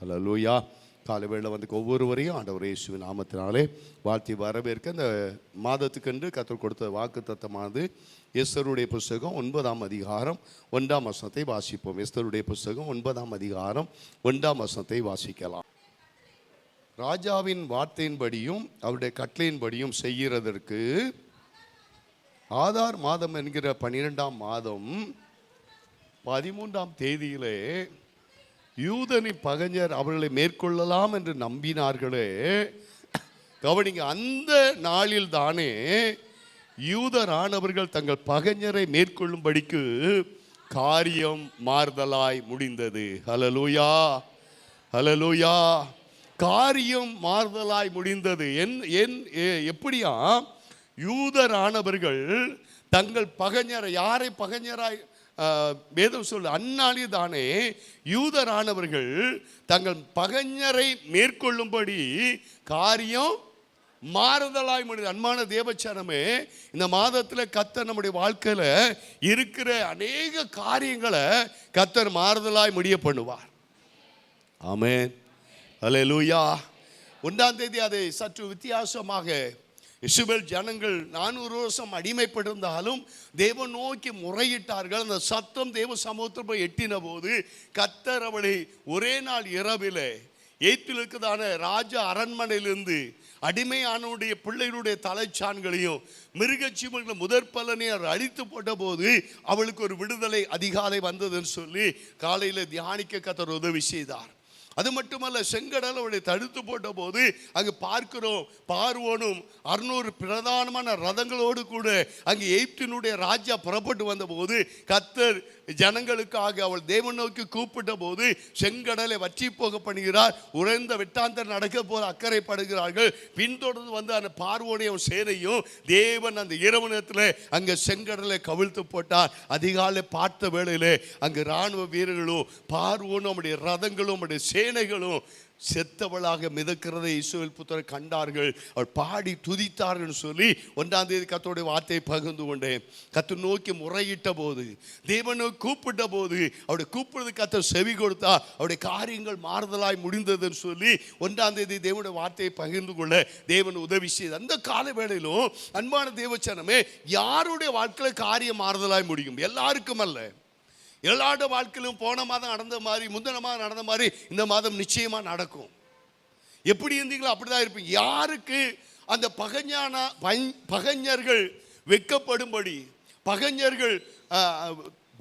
அல்லேலூயா. காலைவேளை வந்து ஒவ்வொருவரையும் ஆண்டவர் இயேசுவின் நாமத்தினாலே வாழ்த்தி வரவேற்க இந்த மாதத்துக்கென்று கர்த்தர் கொடுத்த வாக்கு தத்தமானது எஸ்தருடைய புஸ்தகம் 9ஆம் அதிகாரம் 1ஆம் வசனத்தை வாசிப்போம். எஸ்தருடைய புஸ்தகம் 9ஆம் அதிகாரம் 1ஆம் வசனத்தை வாசிக்கலாம். ராஜாவின் வார்த்தையின்படியும் அவருடைய கட்டளையின்படியும் செய்கிறதற்கு ஆதார் மாதம் என்கிற 12ஆம் மாதம் 13ஆம் தேதியிலே யூதனின் பகைஞர் அவர்களை மேற்கொள்ளலாம் என்று நம்பினார்களே. கவனிங்க, அந்த நாளில் தானே யூதரானவர்கள் தங்கள் பகைஞரை மேற்கொள்ளும்படிக்கு காரியம் மாறுதலாய் முடிந்தது. ஹல்லேலூயா, ஹல்லேலூயா. காரியம் மாறுதலாய் முடிந்தது. எப்படியா? யூதரானவர்கள் தங்கள் பகைஞரை, யாரை பகைஞராய் வேதம் சொல்லு, அந்நாளில் தானே யூதரானவர்கள் தங்கள் பகைஞரை மேற்கொள்ளும்படி காரியம் மாறுதலாய் முடிந்தது. அன்பான தேவச்சனமே, இந்த மாதத்தில் கர்த்தர் நம்முடைய வாழ்க்கையில் இருக்கிற அநேக காரியங்களை கர்த்தர் மாறுதலாய் முடிய பண்ணுவார். ஆமென், அல்லேலூயா. 1ஆம் தேதி அதை சற்று வித்தியாசமாக இஸ்ரவேல் ஜனங்கள் 400 வருஷம் அடிமைப்பட்டிருந்தாலும் தேவன் நோக்கி முறையிட்டார்கள். அந்த சத்தம் தேவ சமூகத்தில் போய் எட்டின போது கர்த்தர் அவளை ஒரே நாள் இரவிலே எய்த்திலுக்குதான ராஜ அரண்மனையிலிருந்து அடிமையானுடைய பிள்ளைகளுடைய தலைச்சான்களையும் மிருகச்சீவங்களை முதற் பலனை அழித்து போட்ட போது அவளுக்கு ஒரு விடுதலை அதிகாலை வந்ததுன்னு சொல்லி காலையில் தியானிக்க கர்த்தர் உதவி செய்தார். அது மட்டுமல்ல, செங்கடல் அவளை தடுத்து போட்ட போது அங்கு பார்க்கிறோம், பார்வோனும் 600 பிரதானமான ரதங்களோடு கூட அங்கு எகிப்தினுடைய ராஜா புறப்பட்டு வந்த போது கர்த்தர் ஜனங்களுக்காக அவள் தேவன் நோக்கி கூப்பிட்ட போது செங்கடலை வற்றி போக பண்ணுகிறார். உறைந்த வெட்டாந்தர் நடக்க போல அக்கறைப்படுகிறார்கள். பின்தொடர்ந்து வந்து அந்த பார்வோனையும் சேனையும் தேவன் அந்த இரவு நேரத்தில் அங்கே செங்கடலை கவிழ்த்து போட்டார். அதிகாலை பார்த்த வேளையிலே அங்கு இராணுவ வீரர்களும் பார்வோனும் அவருடைய ரதங்களும் அவருடைய சேனைகளும் செத்தவளாக மிதக்கிறதை இஸ்ரவேல் புத்திரர் கண்டார்கள். அவர் பாடி துதித்தார்கள் சொல்லி 1ஆம் தேதி கர்த்தருடைய வார்த்தையை பகிர்ந்து கொண்டேன். கர்த்தர் நோக்கி முறையிட்ட போது, தேவனை கூப்பிட்ட போது, அவருடைய கூப்பிடுறது கர்த்தர் செவி கொடுத்தா அவருடைய காரியங்கள் மாறுதலாய் முடிந்ததுன்னு சொல்லி 1ஆம் தேதி தேவனுடைய வார்த்தையை பகிர்ந்து கொள்ள தேவன் உதவி செய்து. அந்த கால வேளையிலும் அன்பான தேவச்சனமே, யாருடைய வாழ்க்கையில் காரியம் மாறுதலாய் முடியும்? எல்லாருக்கும் அல்ல. எல்லாரோட வாழ்க்கையிலும் போன மாதம் நடந்த மாதிரி, முந்தின மாதம் நடந்த மாதிரி இந்த மாதம் நிச்சயமாக நடக்கும். எப்படி இருந்தீங்களோ அப்படிதான் இருப்பீங்க. யாருக்கு அந்த பகைஞர்கள் வெட்கப்படும்படி, பகைஞர்கள்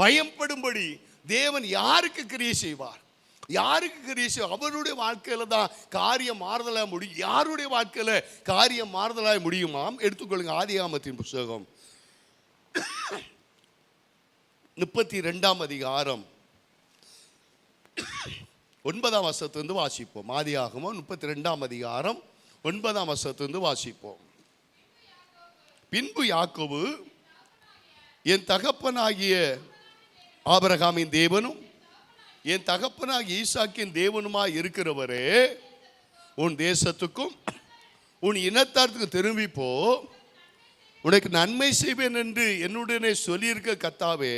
பயப்படும்படி தேவன் யாருக்கு கிரியை செய்வார்? யாருக்கு கிரியை செய்வார்? அவருடைய வாழ்க்கையில் தான் காரியம் மாறுதலாக முடியும். யாருடைய வாழ்க்கையில் காரியம் மாறுதலாக முடியுமாம்? எடுத்துக்கொள்ளுங்க, ஆதியாகமத்தின் புத்தகம் 32ஆம் அதிகாரம் 9ஆம் வசனத்திலிருந்து வாசிப்போம். ஆதியாகமம் 32ஆம் அதிகாரம் 9ஆம் வசனத்திலிருந்து வாசிப்போம். பின்பு யாக்கோபு, என் தகப்பனாகிய ஆபிரகாமின் தேவனும் என் தகப்பனாகிய ஈசாக்கின் தேவனுமாய் இருக்கிறவரே, உன் தேசத்துக்கும் உன் இனத்தார்த்துக்கும் திரும்பி போ, உனக்கு நன்மை செய்வேன் என்று என்னுடனே சொல்லியிருக்க கர்த்தாவே,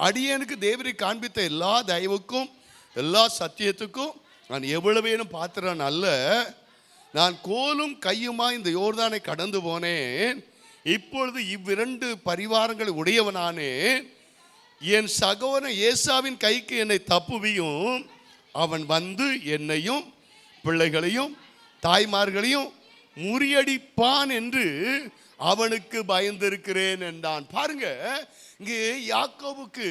அடியனுக்கு தேவரை காண்பித்த எல்லா தயவுக்கும் எல்லா சத்தியத்துக்கும் நான் எவ்வளவேனும் பாத்திரன் அல்ல. நான் கோலும் கையுமா இந்த யோர்தானை கடந்து போனேன். இப்பொழுது இவ்விரண்டு பரிவாரங்களை உடையவனானேன். என் சகோதரன் ஏசாவின் கைக்கு என்னை தப்புவியும். அவன் வந்து என்னையும் பிள்ளைகளையும் தாய்மார்களையும் முறியடிப்பான் என்று அவனுக்கு பயந்திருக்கிறேன் என்றான். பாருங்க, இங்கே யாக்கோபுக்கு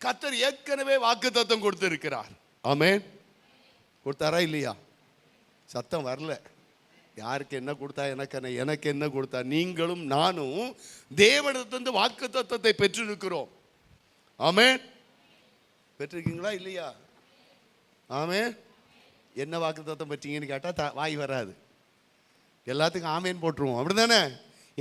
கர்த்தர் ஏற்கனவே வாக்குத்தத்தம் கொடுத்திருக்கிறார். ஆமென். கொடுத்தாரா இல்லையா? சத்தம் வரல. யாருக்கு என்ன கொடுத்தா, எனக்கு என்ன கொடுத்தா? நீங்களும் நானும் தேவனிடத்திலிருந்து வாக்குத்தத்தத்தை பெற்றிருக்கிறோம். ஆமென். பெற்றிருக்கீங்களா இல்லையா? ஆமென். என்ன வாக்குத்தத்தம் பெற்றீங்கன்னு கேட்டால் வாய் வராது. எல்லாத்துக்கும் ஆமேன் போட்டுருவோம், அப்படிதானே?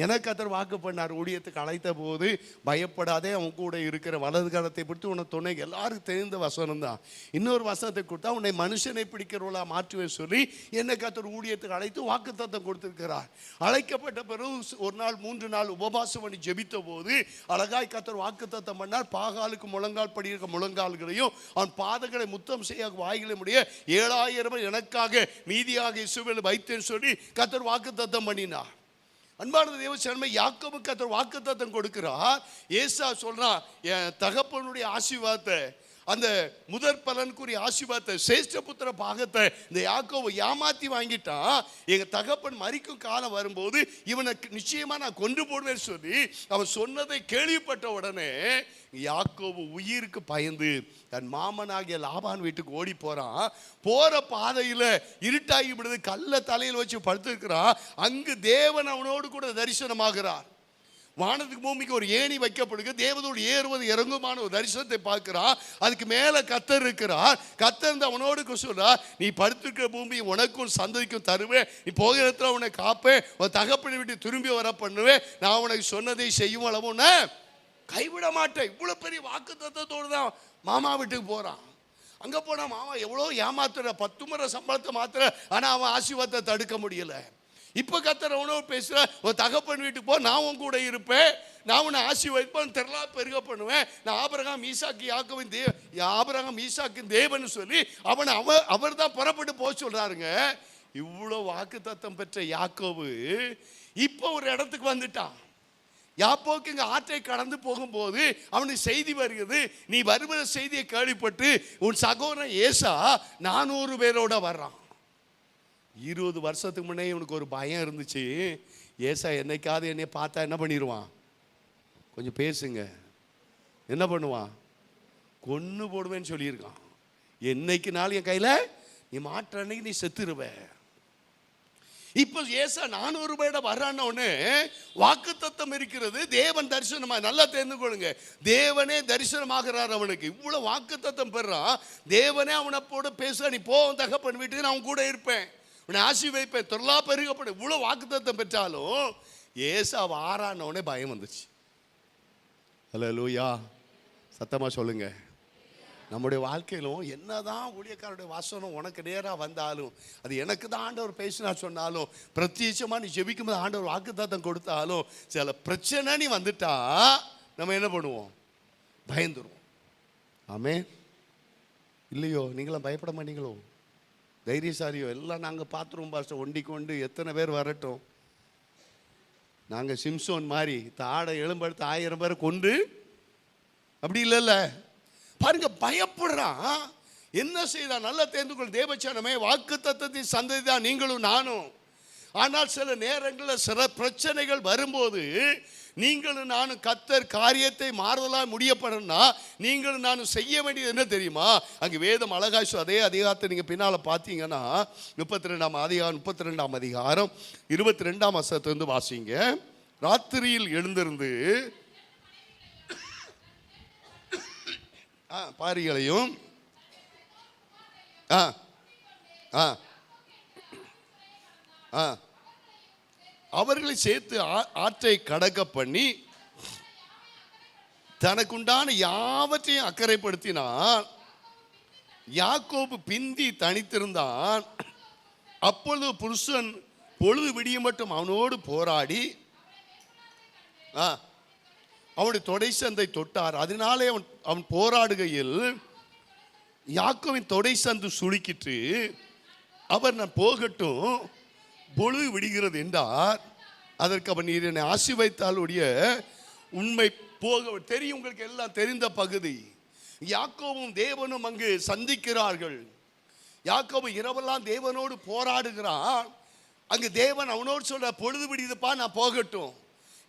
எனக்கு கர்த்தர் வாக்கு பண்ணார். ஊழியத்துக்கு அழைத்த போது பயப்படாதே, அவன் கூட இருக்கிற வலது கரத்தை பிடித்து உன்னை துணை. எல்லாருக்கும் தெரிந்த வசனம் தான். இன்னொரு வசனத்தை கொடுத்தா உன்னை மனுஷனை பிடிக்கிறவளா மாற்றுவே சொல்லி என்னை கர்த்தர் ஊழியத்துக்கு அழைத்து வாக்குத்தத்தம் கொடுத்திருக்கிறார். அழைக்கப்பட்ட பிறகு ஒரு நாள் 3 நாள் உபவாசம் பண்ணி ஜெபித்த போது அழகாய் கர்த்தர் வாக்குத்தத்தம் பண்ணார். பாகாலுக்கு முழங்கால் படி இருக்க முழங்கால்களையும் அவன் பாதங்களை முத்தம் செய்ய வாய்களை முடிய 7000 எனக்காக மீதியாக இஸ்ரவேல் வைத்தேன்னு சொல்லி கர்த்தர் வாக்குத்தத்தம் பண்ணினார். அன்பான தேவ சனமே, யாக்கோபுக்கு கர்த்தர் வாக்குத்தத்தம் கொடுக்கிறார். ஏசா சொல்றான், என் தகப்பனுடைய ஆசீர்வாதத்தை, அந்த முதற் பலனுக்குரிய ஆசீர்வாதத்தை, சேஷ்ட புத்திர பாகத்தை இந்த யாக்கோபு ஏமாத்தி வாங்கிட்டான். எங்க தகப்பன் மரிக்கும் காலம் வரும்போது இவனை நிச்சயமா நான் கொண்டு போடுவேன் சொல்லி அவன் சொன்னதை கேள்விப்பட்ட உடனே யாக்கோபு உயிருக்கு பயந்து தன் மாமனாகிய லாபான் வீட்டுக்கு ஓடி போறான். போற பாதையில இருட்டாகி விடுது, கல்ல தலையில் வச்சு படுத்திருக்கிறான். அங்கு தேவன் அவனோடு கூட தரிசனமாகிறார். வானத்துக்கு பூமிக்கு ஒரு ஏணி வைக்கப்படுது. தேவதோடு ஏறுவது இறங்குமான ஒரு தரிசனத்தை பார்க்கிறான். அதுக்கு மேல கர்த்தர் இருக்கிறார். கர்த்தர் அவனோடு சொல்றார், நீ படுத்திருக்கிற பூமி உனக்கும் சந்ததிக்கும் தருவேன். நீ போகிற இடத்துல உன்னை காப்பேன். உன் தகப்பனை விட்டு திரும்பி வர பண்ணுவேன். நான் உனக்கு சொன்னதை செய்யும் அளவும் கைவிட மாட்டேன். இவ்வளவு பெரிய வாக்குத்தத்தத்தோடு தான் மாமா வீட்டுக்கு போறான். அங்க போனா மாமா எவ்வளோ ஏமாத்துற, 10 முறை சம்பளத்தை மாத்துற, ஆனா அவன் ஆசீர்வாதத்தை தடுக்க முடியல. இப்ப கர்த்தர் அவனோடு பேசுற, உன் தகப்பன் வீட்டுக்கு போ, நான் உன் கூட இருப்பேன், நான் உன்னை ஆசீர்வதிப்பேன், திரளா பெருக பண்ணுவேன், நான் ஆபிரகாம் ஈசாக்கு யாக்கோபின் ஆபிரகாம் ஈசாக்கின் தேவன் சொல்லி அவனை அவர் தான் புறப்பட்டு போக சொல்றாருங்க. இவ்வளோ வாக்குத்தத்தம் பெற்ற யாக்கோபு இப்போ ஒரு இடத்துக்கு வந்துட்டான். யாப்போக்கு இங்கே ஆற்றை கடந்து போகும்போது அவனுக்கு செய்தி வருகிறது, நீ வருகிற செய்தியை கேள்விப்பட்டு உன் சகோதரன் ஏசா 400 பேரோட வர்றான். 20 வருஷத்துக்கு முன்னே இவனுக்கு ஒரு பயம் இருந்துச்சு. ஏசா என்னைக்காவது என்னை பார்த்தா என்ன பண்ணிடுவான்? கொஞ்சம் பேசுங்க. என்ன பண்ணுவான்? கொன்று போடுவேன்னு சொல்லியிருக்கான். என்னைக்குனாலும் என் கையில் நீ மாற்ற அன்னைக்கு நீ செத்துருவ. இப்போ ஏசா 400 பேரோட வர்றான்னு வாக்குத்தத்தம் இருக்கிறது. தேவன் தரிசனமா, நல்லா தெரிந்து கொள்ளுங்க, தேவனே தரிசனமாகிறார் அவனுக்கு. இவ்வளவு வாக்குத்தத்தம் பெறான். தேவனே அவனை போட பேச, நீ போ தகப்பன் வீட்டுக்கு, நான் கூட இருப்பேன், உன்னை ஆசீர்வதிப்பேன், தொல்லா பெருகப்படும். இவ்வளவு வாக்குத்தத்தம் பெற்றாலும் ஏசா வாரானவனே பயம் வந்துச்சு. ஹல்லேலூயா, சத்தமா சொல்லுங்க. நம்முடைய வாழ்க்கையிலும் என்னதான் ஊழியக்காரருடைய வாசனம் உனக்கு நேராக வந்தாலும், அது எனக்கு தான் ஆண்டவர் பேசினா சொன்னாலும், பிரத்யேகமாக நீ ஜெபிக்கும்போது ஆண்டவர் வாக்குத்தத்தம் கொடுத்தாலும், சில பிரச்சனை நீ வந்துட்டா நம்ம என்ன பண்ணுவோம்? பயந்துருவோம். ஆமே இல்லையோ? நீங்களாம் பயப்பட மாட்டீங்களோ? தைரியசாலியோ? எல்லாம் நாங்கள் பார்த்துருவோம் பாஸ்டர், ஒண்டி கொண்டு எத்தனை பேர் வரட்டும், நாங்கள் சிம்சோன் மாதிரி தாடை எலும்பெடுத்து 1000 பேரை கொண்டு, அப்படி இல்லைல்ல. பாருங்க, பயப்படுறான். என்ன செய்தான்? நல்லா தெரிந்து கொள் தேவச்சனமே, வாக்குத்தத்தத்தின் சந்ததி தான் நீங்களும் நானும். ஆனால் சில நேரங்களில் சில பிரச்சனைகள் வரும்போது நீங்களும் நானும் கர்த்தர் காரியத்தை மாறுதலாக முடியப்படணும்னா நீங்களும் நானும் செய்ய வேண்டியது என்ன தெரியுமா? அங்கே வேதம் அழகாய் அதே அதிகாரத்தை நீங்கள் பின்னால் பார்த்தீங்கன்னா 32ஆம் அதிகாரம் 22ஆம் வசனத்திலிருந்து வாசிங்க. ராத்திரியில் எழுந்திருந்து பாரிகளையும் அவர்களை சேர்த்து ஆற்றை கடக்க பண்ணி தனக்குண்டான யாவற்றையும் அக்கறைப்படுத்தினான். யாக்கோபு பிந்தி தனித்திருந்தான். அப்பொழுது புருஷன் பொழுது விடிய மட்டும் அவனோடு போராடி அவனுடைய தொடை சந்தை தொட்டார். அதனாலே அவன் போராடுகையில் யாக்கோவின் தொடை சந்து சுளுக்கிட்டு அவர் நான் போகட்டும், பொழுது விடுகிறது என்றார். அதற்கு அவன் நீர் என்னை ஆசீர்வதித்தால் உடைய உண்மை போக தெரியும். உங்களுக்கு எல்லாம் தெரிந்த பகுதி. யாக்கோவும் தேவனும் அங்கு சந்திக்கிறார்கள். யாக்கோபு இரவெல்லாம் தேவனோடு போராடுகிறான். அங்கு தேவன் அவனோடு சொல்ற, பொழுது விடுதுப்பா, நான் போகட்டும்.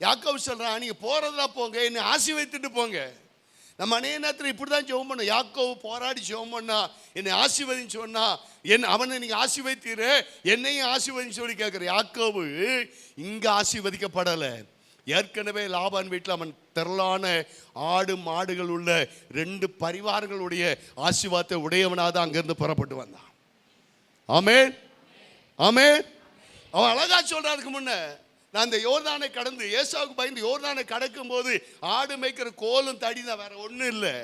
யாக்கோபு சொல்றான், நீங்க போறதா போங்க, என்னை ஆசீர்வதித்துட்டு போங்க. நம்ம அநேக நேரத்தில் இப்படி தான் ஜெபம் பண்ணோம். யாக்கோபு போராடி ஜெபம் பண்ணா, என்னை ஆசீர்வதின்னு சொன்னா, அவனை நீங்க ஆசீர்வதித்தீரு, என்னையும் ஆசீர்வதின்னு சொல்லி கேட்கிற யாக்கோபு இங்க ஆசீர்வதிக்கப்படலை. ஏற்கனவே லாபான் வீட்டில் அவன் திரளான ஆடு மாடுகள் உள்ள 2 பரிவாரங்களுடைய ஆசீர்வாதத்தை உடையவனாக அங்கிருந்து புறப்பட்டு வந்தான். ஆமென், ஆமென். அவன் அழகா சொல்றதுக்கு முன்ன, நான் இந்த யோர்தானை கடந்து ஏசாவுக்கு பயந்து யோர்தானை கடக்கும் போது ஆடு மேய்க்கிற கோலும் தடி தான், வேற ஒன்றும் இல்லை.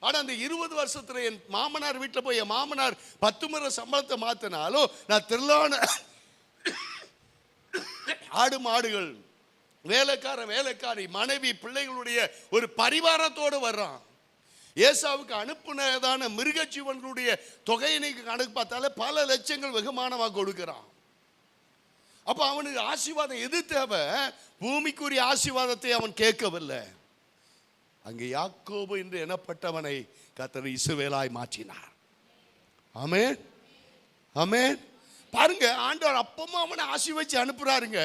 ஆனால் அந்த 20 வருஷத்துல என் மாமனார் வீட்டில் போய் என் மாமனார் 10 முறை சம்பளத்தை மாற்றினாலும் நான் திரளான ஆடு மாடுகள், வேலைக்காரி, மனைவி, பிள்ளைகளுடைய ஒரு பரிவாரத்தோடு வர்றான். ஏசாவுக்கு அனுப்புனதான மிருக ஜீவன்களுடைய தொகையினை கணக்கு பார்த்தாலே பல லட்சங்கள் வெகுமானமாக கொடுக்கிறான். அப்ப அவனுக்கு ஆசீர்வாதம் எது தேவை? பூமிக்குரிய ஆசீர்வாதத்தை அவன் கேட்கவில்லை. அங்கே யாக்கோபு என்று எனப்பட்டவனை கர்த்தர் இஸ்ரவேலாய் மாற்றினார். ஆமென், ஆமென். பாருங்க, ஆண்டவர் அப்பமா அவனை ஆசீர்வதிச்சு அனுப்புறாருங்க.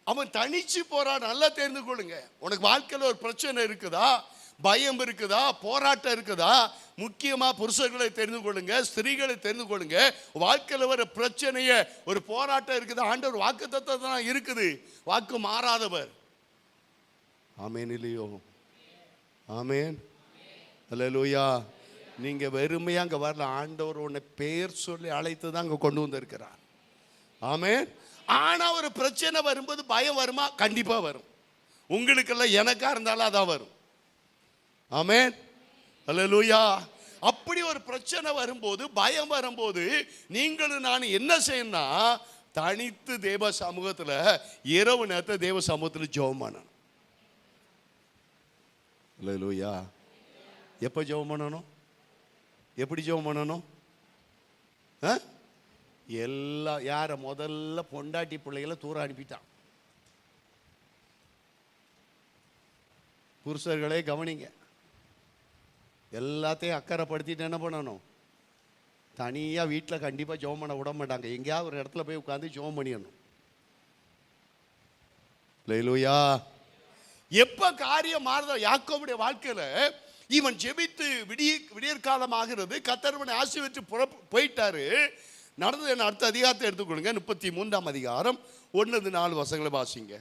அவன் தனிச்சு போறான். நல்லா தெரிந்து கொள்ளுங்க. உனக்கு வாழ்க்கையில் ஒரு பிரச்சனை இருக்குதா, பயம் இருக்குதா, போராட்டம் இருக்குதா? முக்கியமா புருஷர்களை தெரிந்து கொள்ளுங்க, ஸ்திரீகளை தெரிந்து கொள்ளுங்க. வாழ்க்கையில் வர பிரச்சனைய, ஒரு போராட்டம் இருக்குதா, ஆண்டவர் வாக்கு தத்தம் தான் இருக்குது, வாக்கு மாறாதவர். ஆமேன் இல்லையோ? ஆமேன், அல்லேலூயா. நீங்க வெறுமையா அங்க வரல, ஆண்டவர் உன்னை பேர் சொல்லி அழைத்து தான் அங்க கொண்டு வந்திருக்கிறார். ஆமேன். ஆனா ஒரு பிரச்சனை வரும்போது பயம் வருமா? கண்டிப்பா வரும். உங்களுக்கெல்லாம் எனக்கா இருந்தாலும் அதான் வரும். ஆமென், அல்லேலூயா. அப்படி ஒரு பிரச்சனை வரும்போது, பயம் வரும்போது நீங்களும் நான் என்ன செய்யணும்னா, தனித்து தேவ சமூகத்துல இரவு நேரத்தை தேவ சமூகத்தில் ஜெபம் பண்ணணும். அல்லேலூயா. எப்போ ஜெபம் பண்ணணும்? எப்படி ஜெபம் பண்ணணும்? எல்லாம் யார முதல்ல பொண்டாட்டி பிள்ளைகளை தூர அனுப்பிட்டான். புருஷர்களே கவனிங்க, எல்லாத்தையும் அக்கறைப்படுத்திட்டு என்ன பண்ணணும்? தனியாக வீட்டில் கண்டிப்பாக ஜெபம் பண்ண விட மாட்டாங்க. எங்கேயாவது ஒரு இடத்துல போய் உட்காந்து ஜெபம் பண்ணிடணும். அல்லேலூயா. எப்போ காரியம் மாறுதோ, யாக்கோபுடைய வாழ்க்கையில் இவன் ஜெபித்து விடியற்காலம் ஆகிறது, கர்த்தர் ஆசீர்வதித்து போயிட்டாரு. நடந்தது என்ன? அடுத்த அதிகாரத்தை எடுத்துக்கொள்ளுங்க. 33ஆம் அதிகாரம் 1-4 வசனங்களை வாசிங்க.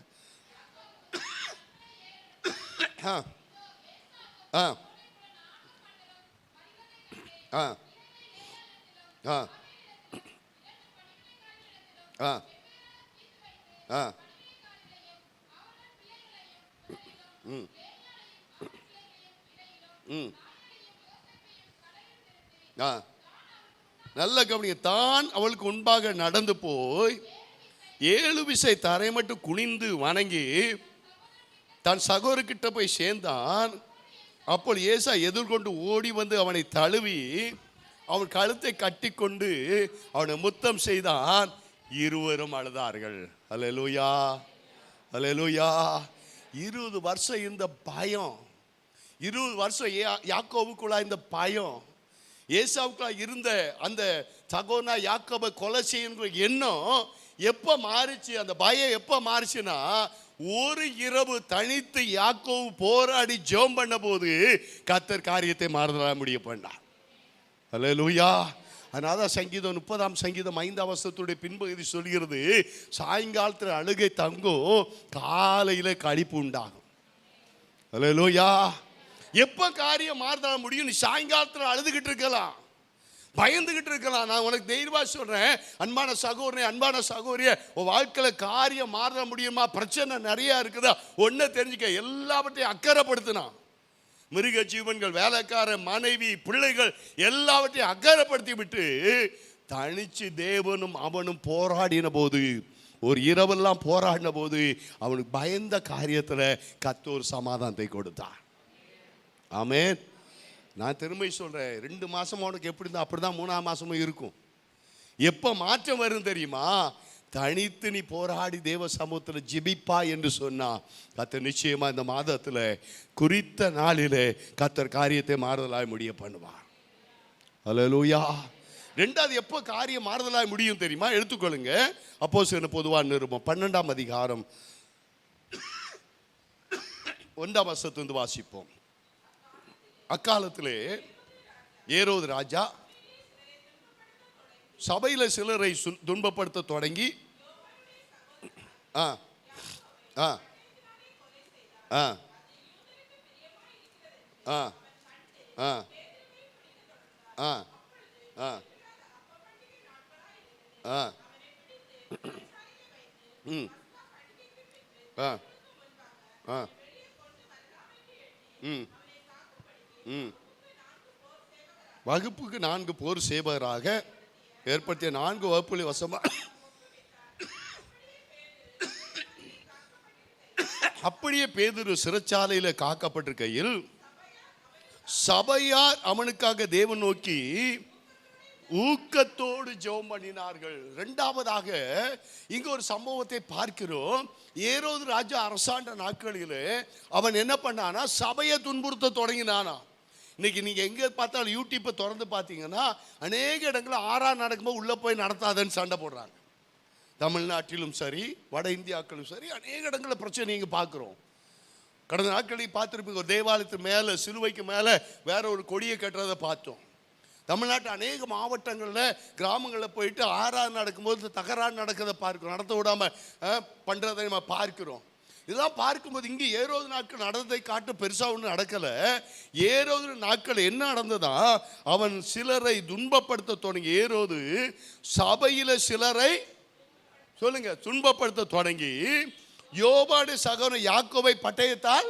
நல்ல கவனிங்க. தான் அவளுக்கு முன்பாக நடந்து போய் 7 விசை தரை மட்டும் குனிந்து வணங்கி தன் சகோதரர்கிட்ட போய் சேர்ந்தான். அப்போது ஏசா எதிர்கொண்டு ஓடி வந்து அவனை தழுவி அவன் கழுத்தை கட்டி கொண்டு அவனை முத்தம் செய்தான். இருவரும் அழுதார்கள். அல்லேலூயா, அல்லேலூயா. 20 வருஷம் இந்த பயம், 20 வருஷம் யாக்கோபுக்குள்ளா இந்த பயம், ஏசாவுக்குள்ளா இருந்த அந்த சகோதரனா யாக்கோபை கொலை செய்யணுங்கிற எண்ணம் எப்போ மாறிச்சு? அந்த பயம் எப்போ மாறிச்சுன்னா, ஒரு இரவு தனித்து யாக்கோபு போராடி ஜெபம் பண்ண போது கர்த்தர் காரியத்தை மாறுதலாக முடிய பண்ணார். அல்லேலூயா. அதனால சங்கீதம் 30ஆம் சங்கீதம் 5ஆம் வசனத்துடைய பின்பகுதி சொல்கிறது, சாயங்காலத்தில் அழுகை தங்கும், காலையில் களிப்பு உண்டாகும். அல்லேலூயா. எப்போ காரியம் மாறுதலாக முடியும்? நீ சாயங்காலத்தில் அழுதுகிட்டு இருக்கலாம், பயந்துகிட்டு இருக்கலாம். நான் உனக்கு தைரியமா சொல்றேன், அன்பான சகோதரனே, அன்பான சகோதரிய, உன் வாழ்க்கையில் காரியம் மாற முடியுமா? பிரச்சனை நிறைய இருக்குதா? ஒன்றை தெரிஞ்சுக்க, எல்லாவற்றையும் அக்கறைப்படுத்தினா. மிருக ஜீவன்கள், வேலைக்கார, மனைவி, பிள்ளைகள் எல்லாவற்றையும் அக்கறைப்படுத்தி விட்டு தனிச்சு தேவனும் அவனும் போராடின போது, ஒரு இரவெல்லாம் போராடின போது அவனுக்கு பயந்த காரியத்தில் கர்த்தர் சமாதானத்தை கொடுத்தார். ஆமென். நான் திரும்ப சொல்றேன், 2 மாசம் அவனுக்கு எப்படி இருந்தா அப்படிதான் 3ஆம் மாசமும் இருக்கும். எப்போ மாற்றம் வரும் தெரியுமா? தனித்து நீ போராடி தேவ சமூகத்தில் ஜெபிப்பா என்று சொன்னா கர்த்தர் நிச்சயமா இந்த மாதத்தில் குறித்த நாளிலே கர்த்தர் காரியத்தை மாறுதலாய் முடிய பண்ணுவார். அல்லேலூயா. 2வது எப்போ காரியம் மாறுதலாய் முடியும் தெரியுமா? எடுத்துக்கொள்ளுங்க. அப்போஸ்தலர் பொதுவான நிருபம் 12ஆம் அதிகாரம் 1ஆம் வசனத்திலிருந்து வாசிப்போம். அக்காலத்திலே ஏரோது ராஜா சபையில் சிலரை துன்பப்படுத்த தொடங்கி ஆ ஆ ம் ம் வகுப்புக்கு 4 போர் சேவகராக ஏற்படுத்திய 4 வகுப்புகளின் வசமா அப்படியே பேதுரு சிறைச்சாலையில காக்கப்பட்டிருக்கையில் சபையார் அவனுக்காக தேவன் நோக்கி ஊக்கத்தோடு ஜெபம் பண்ணினார்கள். இரண்டாவதாக இங்க ஒரு சம்பவத்தை பார்க்கிறோம். ஏரோது ராஜா அரசாண்ட நாட்களில் அவன் என்ன பண்ணானா, சபையை துன்புறுத்த தொடங்கினானா. இன்னைக்கு நீங்க எங்க பார்த்தாலும் யூடியூப்பை திறந்து பார்த்தீங்கன்னா அநேக இடங்களில் ஆறாம் நடக்கும்போது உள்ள போய் நடத்தாதன்னு சண்டை போடுறாங்க. தமிழ்நாட்டிலும் சரி, வட இந்தியாக்களும் சரி, அநேக இடங்களில் பிரச்சனை நீங்க பார்க்குறோம். கடந்த நாட்களில் பார்த்துருப்பீங்க, ஒரு தேவாலயத்து மேலே சிலுவைக்கு மேலே வேற ஒரு கொடியை கட்டுறதை பார்த்தோம். தமிழ்நாட்டு அநேக மாவட்டங்களில் கிராமங்களில் போயிட்டு ஆறாவது நடக்கும்போது தகராறு நடக்கிறத பார்க்கிறோம். நடத்த விடாமல் பண்ணுறதை நம்ம பார்க்கிறோம். இதெல்லாம் பார்க்கும்போது இங்கே ஏரோது நாட்கள் நடந்ததை காட்டு பெருசாக ஒன்றும் நடக்கலை. ஏரோது நாட்கள் என்ன நடந்ததா, அவன் சிலரை துன்பப்படுத்த தொடங்கி, ஏரோது சபையில் சிலரை சொல்லுங்க துன்பப்படுத்த தொடங்கி யோபாடு சகோதரன் யாக்கோபை பட்டயத்தால்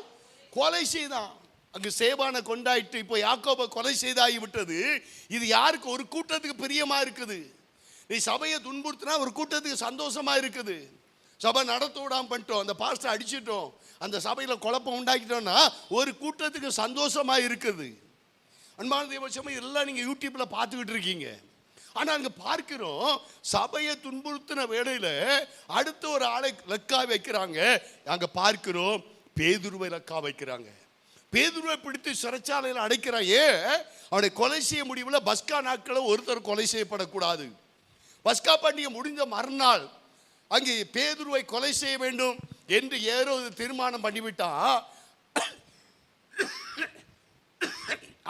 கொலை செய்தான். அங்கு சேபானை கொண்டாயிட்டு இப்போ யாக்கோபை கொலை செய்தாகி விட்டது. இது யாருக்கு? ஒரு கூட்டத்துக்கு பிரியமா இருக்குது. நீ சபையை துன்புறுத்தினா ஒரு கூட்டத்துக்கு சந்தோஷமா இருக்குது. சபை நடத்த விடாம பண்ணிட்டோம், அந்த பாஸ்டர் அடிச்சிட்டோம், அந்த சபையில் குழப்பம் உண்டாக்கிட்டோம்னா ஒரு கூட்டத்துக்கு சந்தோஷமா இருக்குது. அன்பான தேவசமயம் எல்லாம் நீங்க யூடியூப்ல பார்த்துக்கிட்டு இருக்கீங்க. ஆனால் அங்கே பார்க்கிறோம், சபையை துன்புறுத்தின வேளையில் அடுத்த ஒரு ஆளை லக்கா வைக்கிறாங்க. அங்கே பார்க்கிறோம் பேதுருவை லக்கா வைக்கிறாங்க. பேதுருவை பிடித்து சிறைச்சாலையில் அடைக்கிறாங்க. அவனை கொலை செய்ய முடியவில்லை. பஸ்கா நாட்களில் ஒருத்தர் கொலை செய்யப்படக்கூடாது. பஸ்கா பண்டிகை முடிந்த மறுநாள் அங்கே பேதுருவை கொலை செய்ய வேண்டும் என்று ஏரோது தீர்மானம் பண்ணிவிட்டா.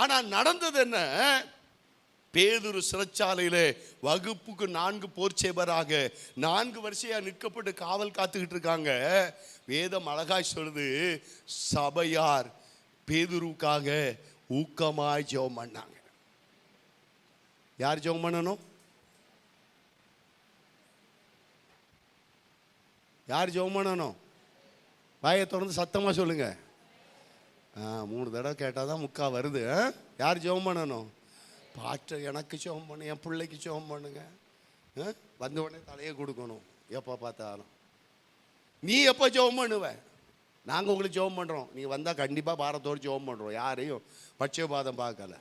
ஆனால் நடந்தது என்ன? பேதுரு சிறைச்சாலையிலே வகுப்புக்கு 4 போர் சேவராக 4 வருஷையா நிற்கப்பட்டு காவல் காத்துக்கிட்டு இருக்காங்க. வேதம் அழகாய் சொல்லுது, சபையார் பேதுருக்காக ஊக்கமாய் ஜெபம் பண்ணாங்க. யார் ஜெபம் பண்ணணும்? யார் ஜெபம் பண்ணணும்? வாயை தொடர்ந்து சத்தமா சொல்லுங்க. 3 தடவை கேட்டாதான் முக்கா வருது. யார் ஜெபம் பண்ணணும்? பாட்டு எனக்கு ஜெபம் பண்ணு, என் பிள்ளைக்கு ஜெபம் பண்ணுங்க. வந்த உடனே தலையை கொடுக்கணும். எப்போ பார்த்தாலும் நீ எப்போ ஜெபம் பண்ணுவ? நாங்கள் உங்களுக்கு ஜெபம் பண்ணுறோம், நீங்கள் வந்தால் கண்டிப்பாக பாரத்தோடு ஜெபம் பண்ணுறோம். யாரையும் பட்சபாதம் பார்க்கல.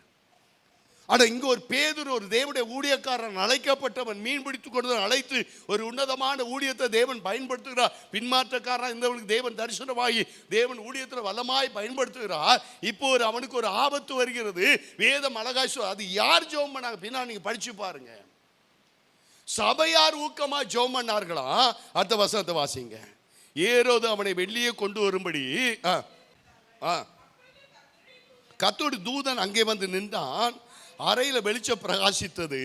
ஆனால் இங்கே ஒரு பேதுரு, ஒரு தேவனுடைய ஊழியக்காரன், அழைக்கப்பட்டவன், மீன் பிடித்து கொண்டு அழைத்து ஒரு உன்னதமான ஊழியத்தை தேவன் பயன்படுத்துகிறார். பின்மாற்றக்காரன் இருந்தவனுக்கு தேவன் தரிசனமாகி தேவன் ஊழியத்தில் வல்லமாய் பயன்படுத்துகிறார். இப்போ அவனுக்கு ஒரு ஆபத்து வருகிறது. வேதம் அழகாய் அது யார் ஜெபம் பண்ணாங்க? பின்னா நீங்க படிச்சு பாருங்க. சபையார் ஊக்கமா ஜெபம் பண்ணார்களா? அடுத்த வசனத்தை வாசிங்க. ஏரோது அவனை வெளியே கொண்டு வரும்படி கர்த்தருடைய தூதன் அங்கே வந்து நின்றான். அறையில் வெளிச்சம் பிரகாசித்தது.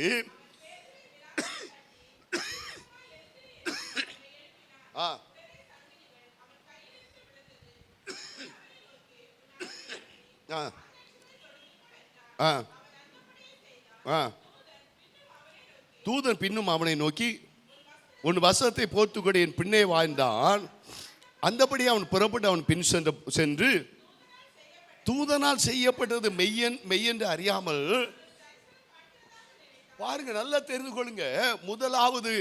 தூதன் பின்னும் அவனை நோக்கி, உன் வசத்தை போர்த்துக்கொண்டு என் பின்னே வாழ்ந்தான். அந்தபடி அவன் புறப்பட்டு அவன் பின் சென்று தூதனால் செய்யப்பட்டது மெய்யென்று அறியாமல். பாருங்க, நல்லா தெரிந்து கொள்ளுங்க. முதலாவது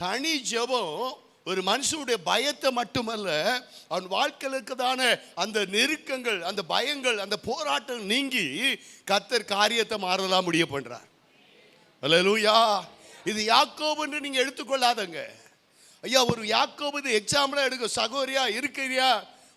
தனி ஜெபம் ஒரு மனுஷனுடைய பயத்தை மட்டுமல்ல, அவன் வாழ்க்கைக்கு தானே அந்த நெருக்கங்கள், அந்த பயங்கள், அந்த போராட்டம் நீங்கி கர்த்தர் காரியத்தை மாறலாம் முடிய பண்றார். அல்லேலூயா. இது யாக்கோபுன்னு நீங்க எடுத்துக்கொள்ளாதங்க. ஐயா, ஒரு யாக்கோபு எக்ஸாம்பிளா எடுக்க. சகோதரியா இருக்கிறியா?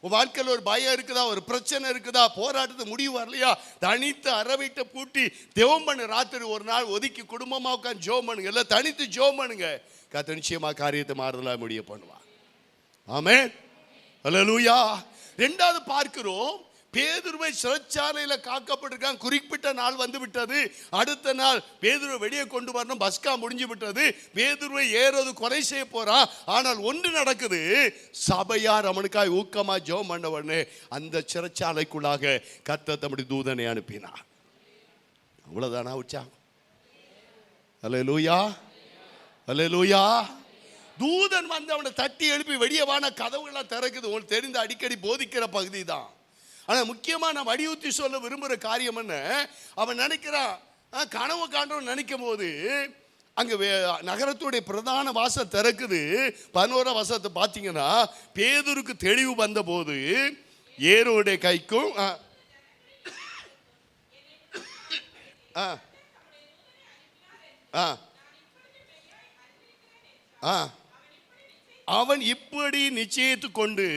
உன் வாழ்க்கையில் ஒரு பயம் இருக்குதா, ஒரு பிரச்சனை இருக்குதா, போராட்டத்தை முடிவு வரலையா, தனித்து அரவிட்ட பூட்டி ஜெபம் பண்ணு. ராத்திரி ஒரு நாள் ஒதுக்கி குடும்பமாக உட்காந்து ஜெபம் பண்ணுங்க. எல்லாம் தனித்து ஜெபம் பண்ணுங்க. கர்த்தர் நிச்சயமா காரியத்தை மாறுதலா முடிய பண்ணுவார். ஆமென். அல்லேலூயா. ரெண்டாவது பார்க்கிறோம், பேதுருவை சிறைச்சாலையில் காக்கப்பட்டிருக்கான். குறிப்பிட்ட நாள் வந்து விட்டது. அடுத்த நாள் பேதுருவை வெளியே கொண்டு வரணும். பஸ்கா முடிஞ்சு விட்டது. பேதுருவை ஏரோது கொலை செய்ய போறான். ஆனால் ஒன்று நடக்குது. சபையார் அவனுக்காய் ஊக்கமா ஜெபம் பண்ண உடனே அந்த சிறைச்சாலைக்குள்ளாக கர்த்தர் தம்முடைய தூதனை அனுப்பினார். அவ்வளவுதானா உற்சாகம்? அல்லேலூயா, அல்லேலூயா. தூதன் வந்து அவனை தட்டி எழுப்பி வெளியவான கதவுகள்லாம் திறக்குது. உங்களுக்கு தெரிந்த அடிக்கடி போதிக்கிற பகுதி தான். ஆனால் முக்கியமாக நான் வலியுறுத்தி சொல்ல விரும்புகிற காரியம் என்ன, அவன் நினைக்கிறான் கனவு காண்றவன் நினைக்கும் போது அங்கே நகரத்துடைய பிரதான வாசல் திறக்குது. 11 வசனத்தை பார்த்தீங்கன்னா, பேதுருக்கு தெளிவு வந்த போது ஏரோடைய கைக்கும் அவன் இப்படி நிச்சயித்து கொண்டு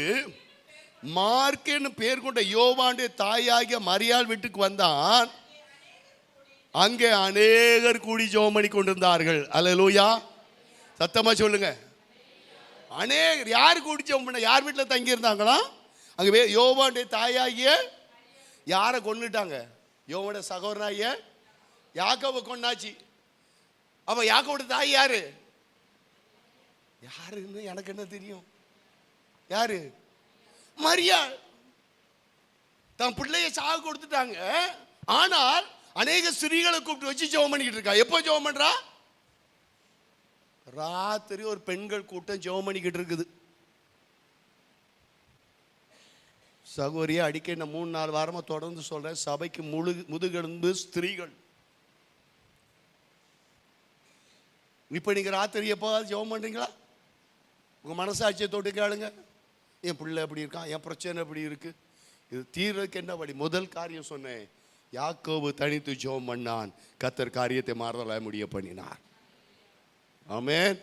மார்க்கென்னு பேர் கொண்ட யோவானுடைய தாயாகிய மரியாள் வீட்டுக்கு வந்தான். அங்கே அநேகர் கூடி ஜெபம் பண்ணி கொண்டிருந்தார்கள். அல்லேலூயா, சத்தமா சொல்லுங்க. அநேகர் யார் கூடி ஜெபம் பண்ண? யார் வீட்டில் தங்கி இருந்தாங்களா? அங்கே யோவானுடைய தாயாகிய யாரை கொன்னுட்டாங்க? யோவானுடைய சகோதரனாகிய யாக்கோபை கொன்னாச்சு. அப்ப யாக்கோபுடைய தாய் யாரு? யாருன்னு எனக்கு என்ன தெரியும்? யாரு? மரியாள். தன் பிள்ளைய சாக கொடுத்துட்டாங்க. ஆனால் அநேக ஸ்திரீகளை கூப்பிட்டு வச்சு ஜெபம் பண்ணிக்கிட்டு இருக்கா. எப்போ ஜெபம் பண்றா? ராத்திரி ஒரு பெண்கள் கூட்டம் ஜெபம் பண்ணிக்கிட்டு இருக்குது. சகோதரியா, அடிக்கடி நான் 3-4 வாரமா தொடர்ந்து சொல்றேன், சபைக்கு முதுகெலும்பு ஸ்திரீகள். இப்ப நீங்க ராத்திரி எப்போது ஜெபம் பண்றீங்களா? உங்க மனசாட்சியை தொட்டு கேளுங்க. என் பிள்ளை எப்படி இருக்கான், என் பிரச்சனை எப்படி இருக்கு, இது தீர்றதுக்கு என்ன வழி? முதல் காரியம் சொன்னேன், யாக்கோபு தனித்து ஜெபம் பண்ணான், கர்த்தர் காரியத்தை மாறுதலாய் முடிய பண்ணினார். ஆமென்,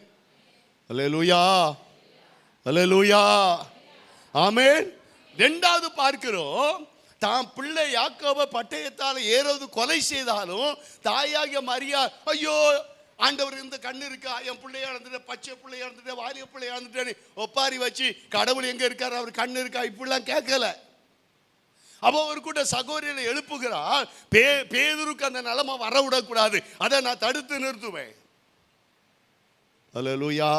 அல்லேலூயா, அல்லேலூயா, ஆமென். ரெண்டாவது பார்க்கிறோம், தான் பிள்ளை யாக்கோபை பட்டயத்தால் ஏரோது கொலை செய்தாலும் தாயாகிய மரியாள், ஐயோ ஆண்டவர் இந்த கண்ணு இருக்கா, என் பிள்ளைய இழந்துட்டேன், பச்சை பிள்ளைய இழந்துட்டேன், வாலிய பிள்ளைய இழந்துட்டேன்னு ஒப்பாரி வச்சு கடவுள் எங்க இருக்காரு, அவர் கண்ணு இருக்கா இப்படிலாம் கேட்கல. அப்போ ஒரு கூட்ட சகோதரியை எழுப்புகிறார். பேதுருக்கு அந்த நிலைமை வர விடக்கூடாது, அதை நான் தடுத்து நிறுத்துவேன். அல்லேலூயா.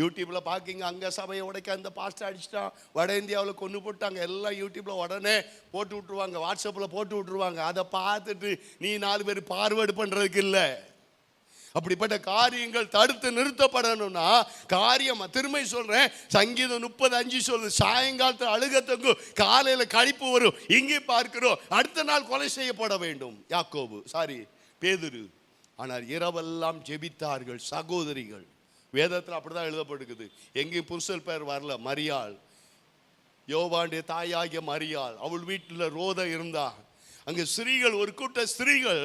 யூடியூப்ல பார்க்கிங்க, அங்கே சபையை உடைக்க அந்த பாஸ்டர் அடிச்சிட்டான், வட இந்தியாவில் கொண்டு போட்டாங்க, எல்லாம் யூடியூப்ல உடனே போட்டு விட்டுருவாங்க, வாட்ஸ்அப்பில் போட்டு விட்டுருவாங்க. அதை பார்த்துட்டு நீ 4 பேர் பார்வேர்டு பண்ணுறதுக்கு இல்லை. அப்படிப்பட்ட காரியங்கள் தடுத்து நிறுத்தப்படணும்னா காரியம், திரும்ப சொல்றேன், சங்கீதம் 30:5 சொல்லுது, சாயங்காலத்தில் அழுக தங்கும், காலையில் கழிப்பு வரும், இங்கே பார்க்கிறோம் அடுத்த நாள் கொலை செய்யப்பட வேண்டும். பேதுரு. ஆனால் இரவெல்லாம் ஜெபித்தார்கள் சகோதரிகள். வேதத்தில் அப்படிதான் எழுதப்பட்டிருக்குது. எங்கேயும் புருஷல் பேர் வரல. மரியாள், யோவானுடைய தாயாகிய மரியாள், அவள் வீட்டில் ரோத இருந்தா. அங்கே ஸ்திரீகள், ஒரு கூட்ட ஸ்திரீகள்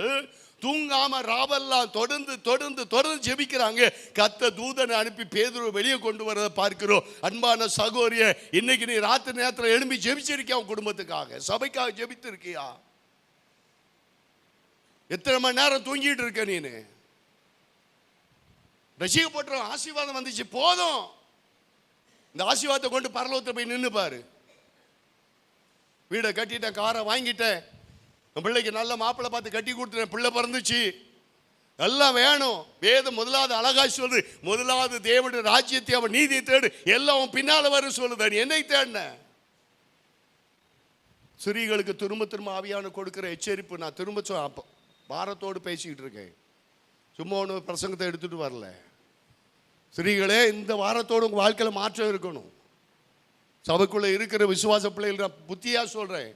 தூங்காம ராவெல்லாம் தொடர்ந்து தொடர்ந்து தொடர்ந்து ஜெபிக்கிறாங்க. கர்த்தர் தூதனை அனுப்பி பேதுருவை வெளியே கொண்டு வரதை பார்க்கிறோம். அன்பான சகோதரிய, இன்னைக்கு நீ ராத்திரி நேரத்தில் எழும்பி ஜெபிச்சிருக்கியா? உன் குடும்பத்துக்காக, சபைக்காக ஜெபித்து இருக்கியா? எத்தனை மணி நேரம் தூங்கிட்டு இருக்க நீனு? ரசிக்கப்பட்ட ஆசீர்வாதம் வந்துச்சு, போதும். இந்த ஆசீர்வாதத்தை கொண்டு பரலோகத்தை போய் நின்று பாரு. வீடை கட்டிட்டேன், காரை வாங்கிட்டேன், என் பிள்ளைக்கு நல்ல மாப்பிள்ளை பார்த்து கட்டி கொடுத்துட்டேன், பிள்ளை பிறந்துச்சு, எல்லாம் வேணும். வேதம் முதலாவது அழகாய் சொல்லுது, முதலாவது தேவனுடைய ராஜ்யத்தை அவன் நீதியை தேடு, எல்லாம் பின்னால வரும் சொல்லுது. நீ என்னை தேடின? ஸ்திரீகளுக்கு திரும்ப திரும்ப ஆவியான கொடுக்கிற எச்சரிப்பு நான் திரும்ப பாரத்தோடு பேசிக்கிட்டு இருக்கேன். சும்மா ஒன்று பிரசங்கத்தை எடுத்துட்டு வரல. ஸ்திரீகளே, இந்த வாரத்தோடு உங்கள் வாழ்க்கையில் மாற்றம் இருக்கணும். சபைக்குள்ளே இருக்கிற விசுவாச பிள்ளைகள் நான் புத்தியாக சொல்கிறேன்,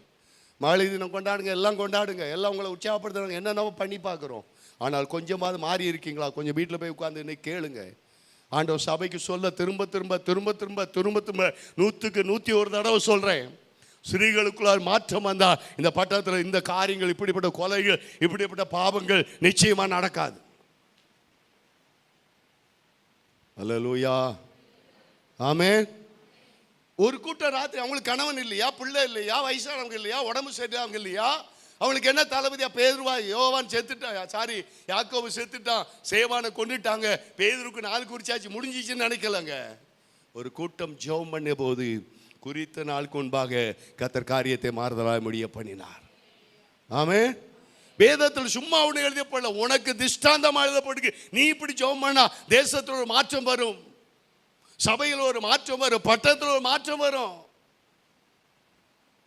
மகளிர் தினம் கொண்டாடுங்க, எல்லாம் கொண்டாடுங்க, எல்லாம் உங்களை உற்சாகப்படுத்துறாங்க, என்னென்ன பண்ணி பார்க்குறோம். ஆனால் கொஞ்சமாவது மாறி இருக்கீங்களா? கொஞ்சம் வீட்டில் போய் உட்காந்து இன்னைக்கு கேளுங்க. ஆண்டவர் சபைக்கு சொல்ல திரும்ப திரும்ப திரும்ப திரும்ப திரும்ப திரும்ப 100க்கு 101 தடவை சொல்கிறேன், ஸ்திரீகளுக்குள்ளார் மாற்றம் வந்தால் இந்த பட்டணத்தில் இந்த காரியங்கள், இப்படிப்பட்ட கொலைகள், இப்படிப்பட்ட பாவங்கள் நிச்சயமாக நடக்காது. அல்லேலூயா, ஆமென். ஒரு கூட்டம் ராத்திரி, அவங்களுக்கு கணவன் இல்லையா, பிள்ளை இல்லையா, வயசானவங்க இல்லையா, உடம்பு சரியானவங்க இல்லையா, அவங்களுக்கு என்ன தளபதியா? பேதுருவா? யோவான் செத்துட்டான், யாக்கோபு செத்துட்டான், சேவானை கொண்டுட்டாங்க, பேதுருக்கு 4 குறிச்சாச்சு, முடிஞ்சிச்சுன்னு நினைக்கலங்க. ஒரு கூட்டம் ஜெபம் பண்ண போது குறித்த நாளுக்கு முன்பாக கர்த்தர் காரியத்தை மாறுதலாய் முடிய பண்ணினார். ஆமென். வேதத்தில் சும்மா ஒன்று எழுதப்படல, உனக்கு திஷ்டாந்தமா எழுதப்பட்டு, நீ இப்படி ஜெபம் பண்ணா தேசத்தில் ஒரு மாற்றம் வரும், சபையில் ஒரு மாற்றம் வரும், பட்டணத்தில் ஒரு மாற்றம் வரும்.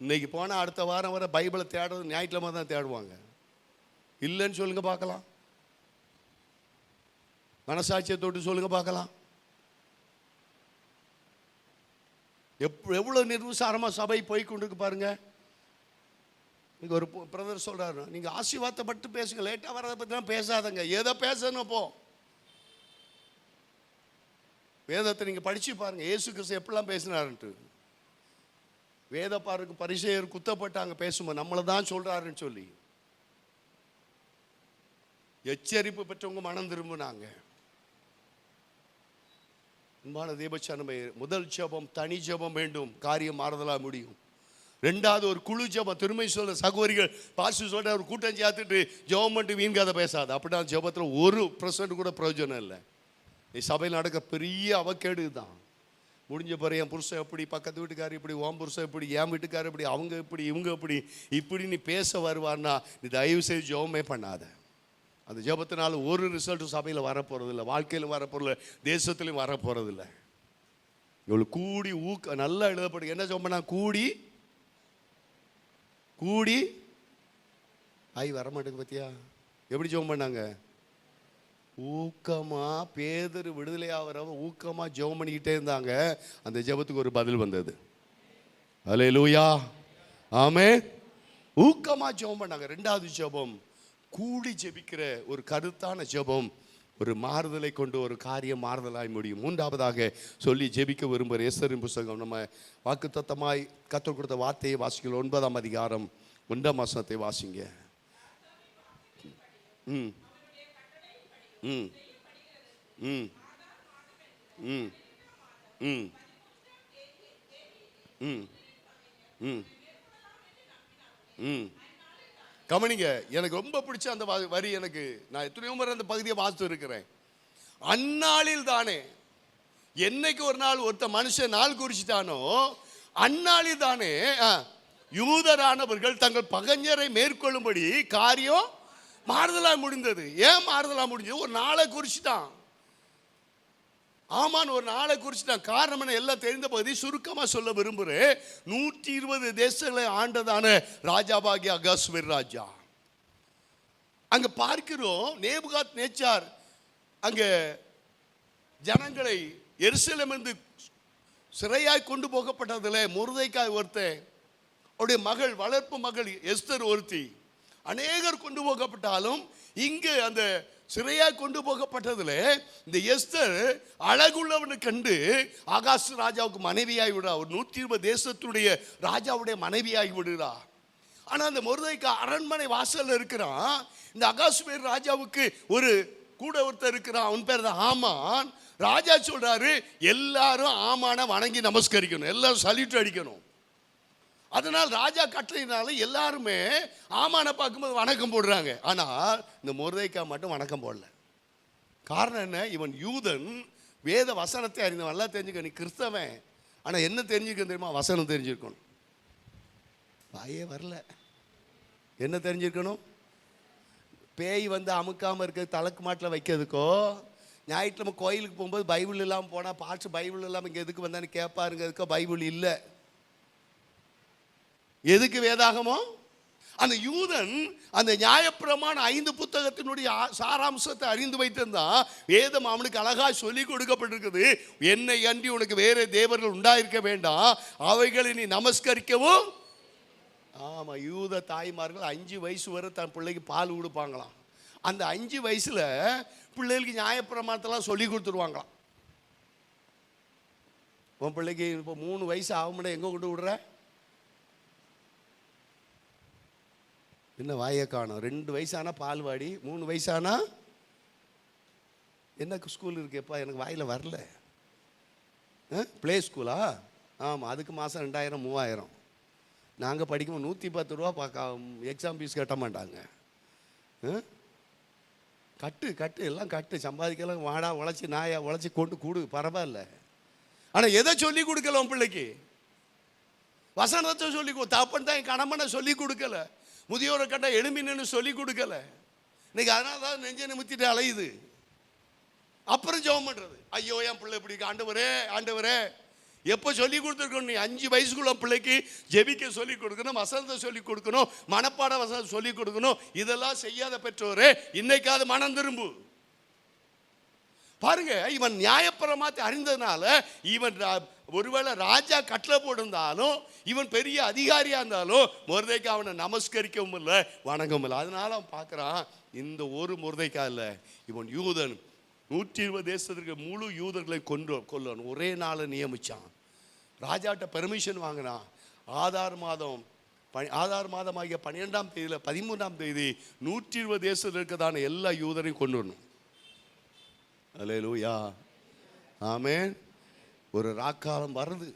இன்னைக்கு போனால் அடுத்த வாரம் வர பைபிளை தேடுறது ஞாயிற்றுக்கிழமை தான் தேடுவாங்க. இல்லைன்னு சொல்லுங்க பார்க்கலாம், மனசாட்சியை தொட்டு சொல்லுங்க பார்க்கலாம். எவ்வளோ நிர்விசாரமாக சபை போய் கொண்டிருக்கு பாருங்க. இங்கே ஒரு பிரதர் சொல்கிறாரு, நீங்கள் ஆசீர்வாதத்தை மட்டும் பேசுங்க, லேட்டாக வரதை பற்றிலாம் பேசாதங்க. எதை பேசணும்? இப்போ வேதத்தை நீங்கள் படித்து பாருங்கள், இயேசு கிறிஸ்து எப்படிலாம் பேசினாருன்ட்டு. வேதப்பாருக்கு பரிசேயர் குத்தப்பட்டாங்க பேசும்போது, நம்மளை தான் சொல்கிறாருன்னு சொல்லி. எச்சரிப்பு பெற்றவங்க மனம் திரும்பினாங்க. அன்பான தேவச்சனமே, முதல் ஜெபம் தனி ஜெபம் வேண்டும், காரியம் மாறுதலாக முடியும். ரெண்டாவது ஒரு குழு ஜெபம். திரும்ப சொல்ற சகோதரிகள் பாஸ்டர் சொல்ற ஒரு கூட்டம் சேர்த்துட்டு ஜெபம் பண்ணிட்டு வீண் கதை பேசாது. அப்படின்னா ஜெபத்தில் 1% கூட பிரயோஜனம் இல்லை. சபையில் நடக்க பெரிய அவக்கேடு தான். முடிஞ்ச பிறகு என் புருஷன் எப்படி, பக்கத்து வீட்டுக்காரர் இப்படி, ஓம் புருஷன் இப்படி, என் வீட்டுக்காரர் இப்படி, அவங்க இப்படி, இவங்க இப்படி நீ பேச வருவார்னா நீ தயவு செய்து ஜெபமே பண்ணாத. அந்த ஜெபத்தினால ஒரு ரிசல்ட்டும் சபையில் வரப்போகிறதில்லை, வாழ்க்கையில் வரப்போறதில்லை, தேசத்துலையும் வரப்போகிறதில்லை. இவ்வளோ கூடி நல்லா எழுதப்படும். என்ன ஜெபம் பண்ணா? கூடி வரமாட்டேங்க. பத்தியா எப்படி ஜெபம் பண்ணாங்க? ஊக்கமா, பேதர் விடுதலையாகிறவ ஊக்கமா ஜெபம் பண்ணிக்கிட்டே இருந்தாங்க. அந்த ஜெபத்துக்கு ஒரு பதில் வந்தது. அல்லேலூயா, ஆமென். ஊக்கமா ஜெபம் பண்ணாங்க. ரெண்டாவது ஜெபம் கூடி ஜெபிக்கிற ஒரு கருத்தான ஜெபம் ஒரு மாறுதலை கொண்டு ஒரு காரியம் மாறுதலாய் முடியும். மூன்றாவதாக சொல்லி ஜெபிக்க விரும்புகிற எஸ்தரின் புஸ்தகம். நம்ம வாக்குத்தத்தமாய் கற்றுக் கொடுத்த வார்த்தையை வாசிக்கல. 9ஆம் அதிகாரம் 1ஆம் வசனத்தை வாசிங்க. ம் ம் ம் ம் ம் ம் ம் ம் கவனிங்க, எனக்கு ரொம்ப பிடிச்ச அந்த வரி. எனக்கு நான் எத்தனையோ முறை அந்த பகுதியை வாசித்து இருக்கிறேன். அந்நாளில் தானே, என்னைக்கு ஒரு நாள் ஒருத்த மனுஷன் நாள் குறிச்சிட்டானோ அந்நாளில் தானே யூதரானவர்கள் தங்கள் பகைஞரை மேற்கொள்ளும்படி காரியம் மாறுதலா முடிந்தது. ஏன் மாறுதலா முடிஞ்சது? ஒரு நாளை குறிச்சிட்டான். ஆமான், ஒரு நாளை குறிச்சிட்டான். காரணம் என்ன? எல்லாம் தெரிந்த பகுதி சுருக்கமா சொல்ல விரும்புகிறேன். 120 தேசங்களை ஆண்டதான ராஜாவாகிய அகாஸ்வேர் ராஜா. அங்க பார்க்கிறோம், நேபுகாத் நேச்சார் அங்க ஜனங்களை எருசலேமிலிருந்து சிறையாய் கொண்டு போகப்பட்டதில் மொர்தெகாய் ஒருத்தன், அவருடைய மகள், வளர்ப்பு மகள் எஸ்தர் ஒருத்தி, அநேகர் கொண்டு போகப்பட்டாலும் இங்கு அந்த சிறையாக கொண்டு போகப்பட்டதுல இந்த எஸ்தர் அழகுள்ளவனை கண்டு ஆகாஷ் ராஜாவுக்கு மனைவியாகி விடுறா. ஒரு 120 தேசத்துடைய ராஜாவுடைய மனைவியாகி விடுறா. ஆனால் அந்த மொர்தெகாய் அரண்மனை வாசல்ல இருக்கிறான். இந்த அகாஸ்வேர் ராஜாவுக்கு ஒரு கூட ஒருத்தர் இருக்கிறான், அவன் பேர் தான் ஆமான். ராஜா சொல்றாரு, எல்லாரும் ஆமான வணங்கி நமஸ்கரிக்கணும், எல்லாரும் சல்யூட் அடிக்கணும். அதனால் ராஜா கட்டளையினால எல்லாருமே ஆமான பார்க்கும்போது வணக்கம் போடுறாங்க. ஆனால் இந்த மொர்தெகாய் மட்டும் வணக்கம் போடல. காரணம் என்ன? இவன் யூதன், வேத வசனத்தை அறிந்தவன். நல்லா தெரிஞ்சுக்க, நீ கிறிஸ்தவன், ஆனால் என்ன தெரிஞ்சுக்க தெரியுமா? வசனம் தெரிஞ்சிருக்கணும். வாயே வரல. என்ன தெரிஞ்சிருக்கணும்? பேய் வந்து அமுக்காமல் இருக்க தலைக்கு மாட்டில் வைக்கிறதுக்கோ, ஞாயிற்றுக்கிழமை கோயிலுக்கு போகும்போது பைபிள் இல்லாமல் போனால் பாஸ்டர் பைபிள் இல்லாமல் இங்கே எதுக்கு வந்தான்னு கேட்பாருங்கிறதுக்கோ பைபிள் இல்லை. எதுக்கு வேதாகமோ? அந்த யூதன் அந்த நியாயப்பிரமாண 5 புத்தகத்தினுடைய சாராம்சத்தை அறிந்து வைத்திருந்தான். வேதம் அவனுக்கு அழகாக சொல்லி கொடுக்கப்பட்டிருக்குது. என்னை அன்றி உனக்கு வேற தேவர்கள் உண்டாயிருக்க வேண்டாம், அவைகளை நீ நமஸ்கரிக்கவும். ஆமா, யூத தாய்மார்கள் 5 வயசு வரை தன் பிள்ளைக்கு பால் கொடுப்பாங்களாம். அந்த 5 வயசுல பிள்ளைகளுக்கு நியாயப்பிரமாணத்தெல்லாம் சொல்லி கொடுத்துருவாங்களாம். உன் பிள்ளைக்கு இப்போ 3 வயசு ஆகும்னா எங்கே கொண்டு விடுற? என்ன வாயை காணும்? 2 வயசானா பால்வாடி, 3 வயசானா என்ன ஸ்கூல் இருக்குப்பா? எனக்கு வாயில் வரல. ப்ளே ஸ்கூலா? ஆமாம், அதுக்கு மாதம் 2000 3000. நாங்கள் படிக்கும்போது 110 ரூபா எக்ஸாம் ஃபீஸ் கட்ட மாட்டாங்க. கட்டு எல்லாம் கட்டு, சம்பாதிக்கலாம், வாடா உழைச்சி நாயா உழைச்சி கொண்டு கூடு, பரவாயில்ல. ஆனால் எதை சொல்லி கொடுக்கல உன் பிள்ளைக்கு? வசனத்தை சொல்லி தப்பன் தான் என் கடமனை சொல்லி கொடுக்கல. முதியோரை கண்டா எழும்பினு சொல்லி கொடுக்கல. இன்னைக்கு அதனால தான் நெஞ்சை நிமித்திட்டு அலையுது. அப்புறம் ஜெபம் பண்றது, ஐயோ என் பிள்ளை இப்படி, ஆண்டவரே எப்போ சொல்லி கொடுத்துருக்கணும்? நீ 5 வயசுக்குள்ள பிள்ளைக்கு ஜெபிக்க சொல்லி கொடுக்கணும், வசனத்தை சொல்லி கொடுக்கணும், மனப்பாட வசனத்தை சொல்லி கொடுக்கணும். இதெல்லாம் செய்யாத பெற்றோரே, இன்னைக்காவது மனம் திரும்பு. பாருங்க, இவன் நியாயப்பிரமாணத்தை அறிந்ததுனால இவன் ஒருவேளை ராஜா கட்டளை போட்டிருந்தாலும், இவன் பெரிய அதிகாரியா இருந்தாலும் மொர்தெக்காய் அவனை நமஸ்கரிக்கவும் இல்லை, வணங்கவும் இல்லை. அதனால அவன் பார்க்குறான், இந்த ஒரு மொர்தெக்காய் இல்லை, இவன் யூதன், 120 தேசத்திற்கு முழு யூதர்களை கொல்லணும் ஒரே நாளை நியமிச்சான். ராஜாட்ட பெர்மிஷன் வாங்கினான். ஆதார் மாதமாகிய 12ஆம் தேதியில் 13ஆம் தேதி 120 தேசத்தில் இருக்கதான எல்லா யூதரையும் கொண்டு வரணும். அல்லேலூயா, ஆமென். ஒரு ராக்காலம் வருது.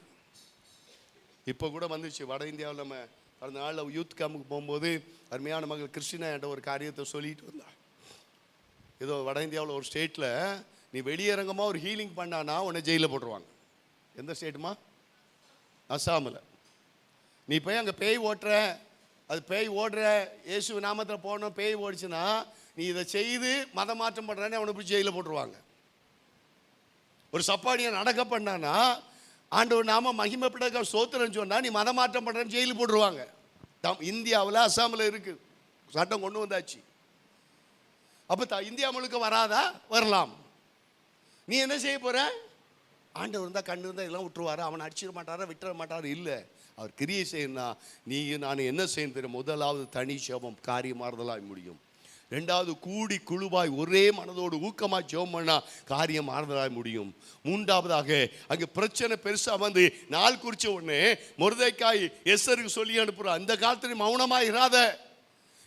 இப்போ கூட வந்துச்சு வட இந்தியாவில். நம்ம கடந்த நாளில் யூத் கேம்புக்கு போகும்போது அருமையான மகள் கிறிஸ்டினா என்ற ஒரு காரியத்தை சொல்லிட்டு வந்தாள். ஏதோ வட இந்தியாவில் ஒரு ஸ்டேட்டில் நீ வெளியரங்கமாக ஒரு ஹீலிங் பண்ணானா உன்னை ஜெயிலில் போட்டுருவாங்க. எந்த ஸ்டேட்டுமா? அசாமில். நீ போய் அங்கே பேய் ஓட்டுற, அது பேய் ஓடுற, இயேசு நாமத்தில் போகணும், பேய் ஓடிச்சுன்னா நீ இதை செய்து மத மாற்றம் பண்ணுறேன்னு அவனை போய் ஜெயிலில் போட்டுருவாங்க. ஒரு சப்பாடியை நடக்க பண்ணானா ஆண்டவர் நாம மகிமைப்பட சோத்திரன்னு சொன்னால் நீ மத மாற்றம் பண்ணுறேன்னு ஜெயிலில் போட்டுருவாங்க. இந்தியாவில் அசாமில் இருக்குது, சட்டம் கொண்டு வந்தாச்சு. அப்போ இந்தியா முழுக்க வராதா? வரலாம். நீ என்ன செய்ய போகிற? ஆண்டவர் இருந்தால் கண்டு இருந்தால் இதெல்லாம் விட்டுருவாரு, அவனை அடிச்சிட மாட்டாரா, விட்டுற மாட்டாரு? இல்லை, அவர் கிரியை செய்யணும்னா நீ நான் என்ன செய்யணும் தெரியும்? முதலாவது தனி ஜெபம் காரியமாறுதலாக முடியும். ரெண்டாவது கூடி குழுவாய் ஒரே மனதோடு ஊக்கமாக ஜெபம் பண்ணா காரியம் ஆறுதலாக முடியும். மூன்றாவதாக அங்கே பிரச்சனை பெருசாக வந்து நாள் குறிச்ச உடனே மொர்தெக்காய் எஸ்தருக்கு சொல்லி அனுப்புற, அந்த காலத்தில் மௌனமாக இராத,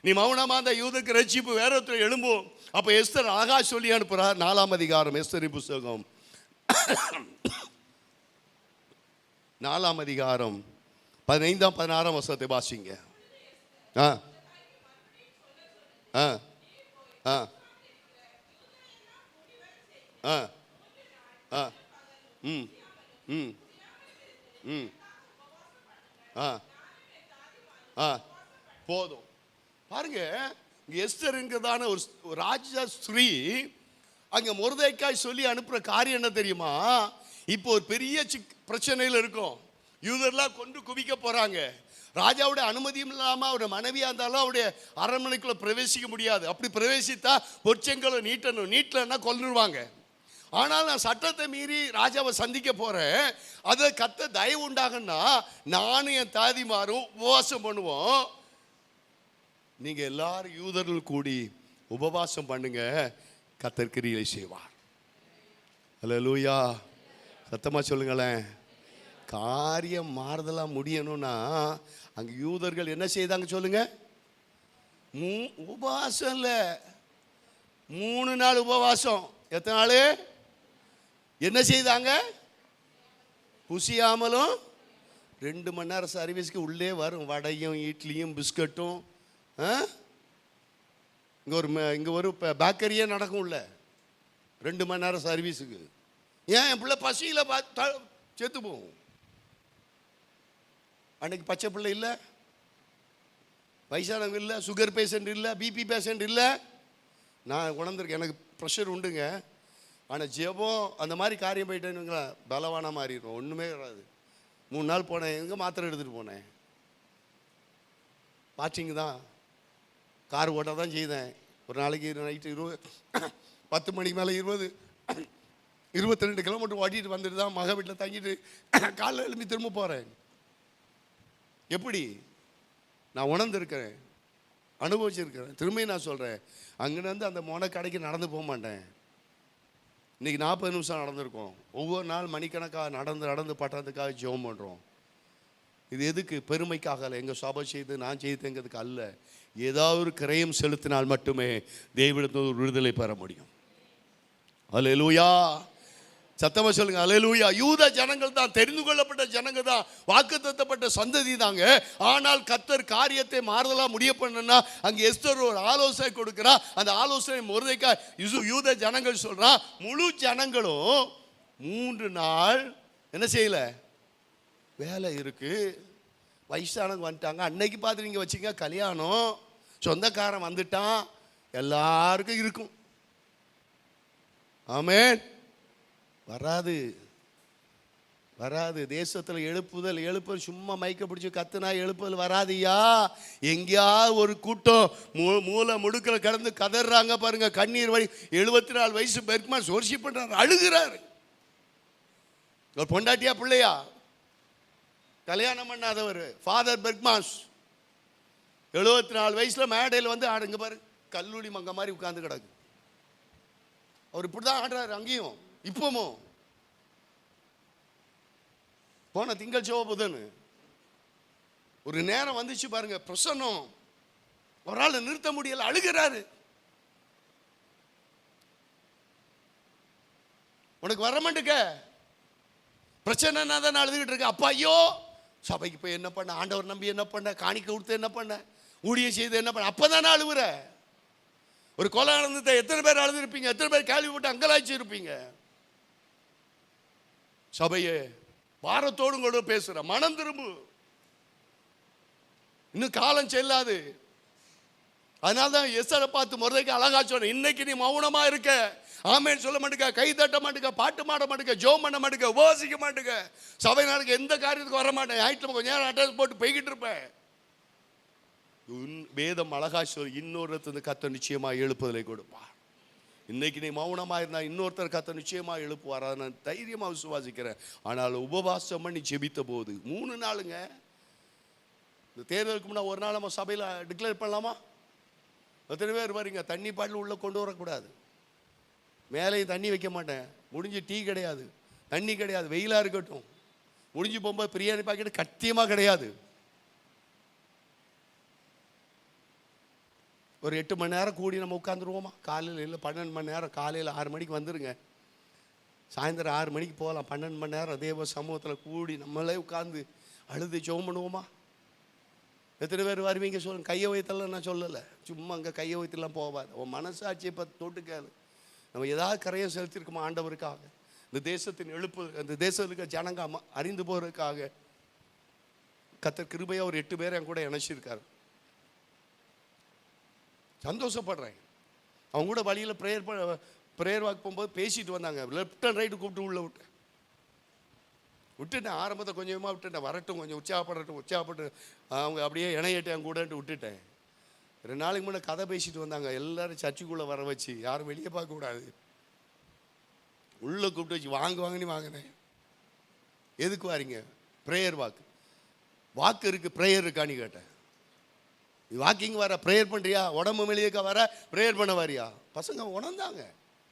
நீ மௌனமாக அந்த யூதருக்கு ரட்சிப்பு வேற ஒருத்தர் எழும்பும். அப்போ எஸ்தர் அழகா சொல்லி அனுப்புகிறார். 4ஆம் அதிகாரம் எஸ்தரின் புஸ்தகம் 4ஆம் அதிகாரம் 15ஆம் 16ஆம் வசனத்தை வாசிங்க. ஆ ஆ ஆ ஆ ஆ ம் ம் ம் ஆ ஆ போதும். பாருங்க, இங்கே எஸ்தருங்கிறதான ஒரு ராஜா ஸ்ரீ அங்கே மொர்தெக்காய் சொல்லி அனுப்புகிற காரியம் என்ன தெரியுமா? இப்போ ஒரு பெரிய பிரச்சனையில் இருக்கும். யூதர்லாம் கொண்டு குவிக்க போகிறாங்க. ராஜாவுடைய அனுமதியும் இல்லாமல் அவருடைய மனைவியாக இருந்தாலும் அவருடைய அரண்மனைக்குள்ளே பிரவேசிக்க முடியாது. அப்படி பிரவேசித்தா பொற்செங்கலை நீட்டணும், நீட்டலைன்னா கொல்லுருவாங்க. ஆனால் நான் சட்டத்தை மீறி ராஜாவை சந்திக்க போகிறேன், அதை கத்த தயவு உண்டாகன்னா நானும் என் தாதிமாரும் உபவாசம் பண்ணுவோம். நீங்கள் எல்லாரும் யூதர்கள் கூடி உபவாசம் பண்ணுங்க, கர்த்தர் கிரியை செய்வார். அல்லேலூயா, சத்தமாக சொல்லுங்களேன். காரியம் மாறுதலாக முடியணும்னா அங்கே யூதர்கள் என்ன செய்தாங்க சொல்லுங்க? உபவாசம் இல்லை, 3 நாள் உபவாசம். எத்தனை நாள்? என்ன செய்தாங்க? புசியாமலும் 2 மணி நேரம் சர்வீஸ்க்கு உள்ளே வரும் வடையும் இட்லியும் பிஸ்கட்டும். இங்கே ஒரு பேக்கரியே நடக்கும்ல 2 மணி நேரம் சர்வீஸுக்கு. ஏன்? என் பிள்ளை பசியில் செத்து போகும். அன்னைக்கு பச்சை பிள்ளை இல்லை, வயசானவங்க இல்லை, சுகர் பேஷண்ட் இல்லை, பிபி பேஷண்ட் இல்லை. நான் உணர்ந்திருக்கேன், எனக்கு ப்ரெஷர் உண்டுங்க. ஆனால் ஜெபம் அந்த மாதிரி காரியம் போயிட்டேனுங்களா பலவான மாறிடும், ஒன்றுமே வராது. 3 நாள் போனேன், எங்கே மாத்திரை எடுத்துகிட்டு போனேன், வாட்சிங் தான், கார் ஓட்ட தான் செய்தேன். ஒரு நாளைக்கு நைட்டு 10 மணிக்கு மேலே 22 கிலோமீட்டர் ஓட்டிகிட்டு வந்துட்டு தான் மக வீட்டில் தங்கிட்டு காலைல எழுப்பி திரும்ப போகிறேன். எப்படி? நான் உணர்ந்துருக்கிறேன், அனுபவிச்சிருக்கிறேன். திரும்பி நான் சொல்கிறேன், அங்கேருந்து அந்த மொன கடைக்கு நடந்து போக மாட்டேன். இன்றைக்கி 40 நிமிஷம் நடந்திருக்கோம். ஒவ்வொரு நாள் மணிக்கணக்காக நடந்து பட்டறதுக்காக ஜெபம் பண்ணுறோம். இது எதுக்கு? பெருமைக்காக அல்ல, எங்கள் சபை செய்து நான் செய்துங்கிறதுக்கு அல்ல. ஏதாவது ஒரு கிரயம் செலுத்தினால் மட்டுமே தேவனிடத்தில் ஒரு விடுதலை பெற முடியும். அல்லேலூயா, சத்தமா சொல்லுங்க அல்லேலூயா. யூத ஜனங்கள் தான், தெரிந்து கொள்ளப்பட்ட ஜனங்கள் தான், வாக்குத்தத்தப்பட்ட சந்ததி தாங்க. ஆனால் கர்த்தர் காரியத்தை மாறுதலாக முடிய பண்ணா அங்கே எஸ்தர் ஒரு ஆலோசனை கொடுக்குறா. அந்த ஆலோசனை மொர்தெக்காய் யூத ஜனங்கள் சொல்றா. முழு ஜனங்களும் 3 நாள் என்ன செய்யல? வேலை இருக்கு, வயசானவங்க வந்துட்டாங்க. அன்னைக்கு பார்த்து நீங்கள் வச்சிங்க கல்யாணம், சொந்தக்காரன் வந்துட்டான், எல்லாருக்கும் இருக்கும். ஆமென். வராது தேசத்தில் எழுப்புதல் சும்மா மைக்க பிடிச்சி கத்துனா எழுப்புதல் வராதியா. எங்கேயாவது ஒரு கூட்டம் மூளை முடுக்கில் கிடந்து கதறாங்க பாருங்க, கண்ணீர் வழி. 74 வயசு பெர்க்மேன் சோர்ஷிப் பண்றாரு, அழுகிறாரு. ஒரு பொண்டாட்டியா பிள்ளையா? கல்யாணம் பண்ணாதவர் ஃபாதர் பெர்க்மாஸ் 74 வயசுல மேடையில் வந்து ஆடுங்க பாரு, கல்லூரி மங்க மாதிரி உட்கார்ந்து கிடக்கு. அவர் இப்படிதான் ஆடுறாரு அங்கேயும் இப்பவும். போன திங்கள் செவ்வாய் புதன் ஒரு நேரம் வந்துச்சு பாருங்க, பிரசன்னம் ஒரு ஆள் நிறுத்த முடியல, அழுகிறாரு. உனக்கு வர மாட்டேங்க பிரச்சனைனா தான் அழுதுகிட்டு இருக்க. அப்பா ஐயோ சபைக்கு போய் என்ன பண்ண, ஆண்டவர் நம்பி என்ன பண்ண, காணிக்க கொடுத்து என்ன பண்ண, ஊழியம் செய்து என்ன பண்ண, அப்பதானே அழுவுற. ஒரு கொலை நடந்ததை எத்தனை பேர் அழுதுருப்பீங்க, எத்தனை பேர் கேள்வி போட்டு அங்கலாய்ச்சி இருப்பீங்க. சபையே பாரத்தோடு கூட பேசுற, மனம் திரும்பு, இன்னும் காலம் செல்லாது. அதனால்தான் எஸ்தரை பார்த்து முறைக்கு அழகா சொன்ன, இன்னைக்கு நீ மௌனமா இருக்க, ஆமேன் சொல்ல மாட்டேங்க, கை தட்ட மாட்டேங்க, பாட்டு மாட மாட்டேங்க, ஜோம் பண்ண மாட்டேங்க, உபவாசிக்க மாட்டேங்க, சபை நாளுக்கு எந்த காரியத்துக்கு வர மாட்டேன், ஆயிட்டு கொஞ்ச நேரம் அட்ரஸ் போட்டு போய்கிட்டு இருப்பேன். வேதம் அழகா சொல்லி இன்னொருத்தர் கத்த நிச்சயமா எழுப்புதலை கொடுப்பா. இன்னைக்கு நீ மௌனமா இருந்தா இன்னொருத்தர் கத்த நிச்சயமா எழுப்புவார். அதை நான் தைரியமா விசுவாசிக்கிறேன். ஆனால் உபவாசம் பண்ணி ஜெபித்த போது 3 நாளுங்க, இந்த தேர்தலுக்கு முன்னா ஒரு நாள் நம்ம சபையில் டிக்ளேர் பண்ணலாமா? எத்தனை பேர் வரீங்க? தண்ணி பாட்டில் உள்ள கொண்டு வரக்கூடாது, மேலேயும் தண்ணி வைக்க மாட்டேன், முடிஞ்சு டீ கிடையாது, தண்ணி கிடையாது, வெயிலாக இருக்கட்டும், முடிஞ்சு போகும்போது பிரியாணி பாக்கெட் கத்தியமாக கிடையாது. ஒரு 8 மணி நேரம் கூடி நம்ம உட்காந்துருவோமா? காலையில் இல்லை 12 மணி நேரம், காலையில் 6 மணிக்கு வந்துருங்க, சாயந்தரம் 6 மணிக்கு போகலாம். 12 மணி நேரம் தேவ சமூகத்தில் கூடி நம்மளே உட்காந்து அழுது ஜெபம் பண்ணுவோமா? எத்தனை பேர் வருவீங்க சொல்லுங்க? கையை வைத்தலாம் நான் சொல்லலை, சும்மா அங்கே கையை வைத்தலாம் போவாது. உன் மனசாட்சியை பார்த்து தொட்டுக்காது. நம்ம ஏதாவது கரையை செலுத்திருக்கோமா ஆண்டவருக்காக? இந்த தேசத்தின் எழுப்பு, இந்த தேசத்துக்கு ஜனங்க அறிந்து போகிறதுக்காக கர்த்தர் கிருபையாக ஒரு 8 பேரை என் கூட இணைச்சிருக்காரு. சந்தோஷப்படுறேன். அவங்க கூட வழியில் ப்ரேயர் வாக் போகும்போது பேசிட்டு வந்தாங்க. லெஃப்ட் அண்ட் ரைட்டு கூப்பிட்டு உள்ள விட்டுட்டேன். ஆரம்பத்தை கொஞ்சமாக விட்டுட்டேன், வரட்டும் கொஞ்சம் உற்சாகப்பட்டு அவங்க அப்படியே இணையட்டு என் கூடன்ட்டு விட்டுட்டேன். 2 நாளைக்கு முன்னே கதை பேசிட்டு வந்தாங்க. எல்லாரும் சர்ச்சுக்குள்ளே வர வச்சு, யாரும் வெளியே பார்க்கக்கூடாது, உள்ளே கூப்பிட்டு வச்சு வாங்கன்னு வாங்கினேன். எதுக்கு வாரீங்க? ப்ரேயர் வாக்கு இருக்குது, ப்ரேயர் இருக்கான்னு கேட்டேன். நீ வாக்கிங் வர ப்ரேயர் பண்ணுறியா, உடம்பு மெலியக்க வர ப்ரேயர் பண்ண வாரியா? பசங்க உணர்ந்தாங்க,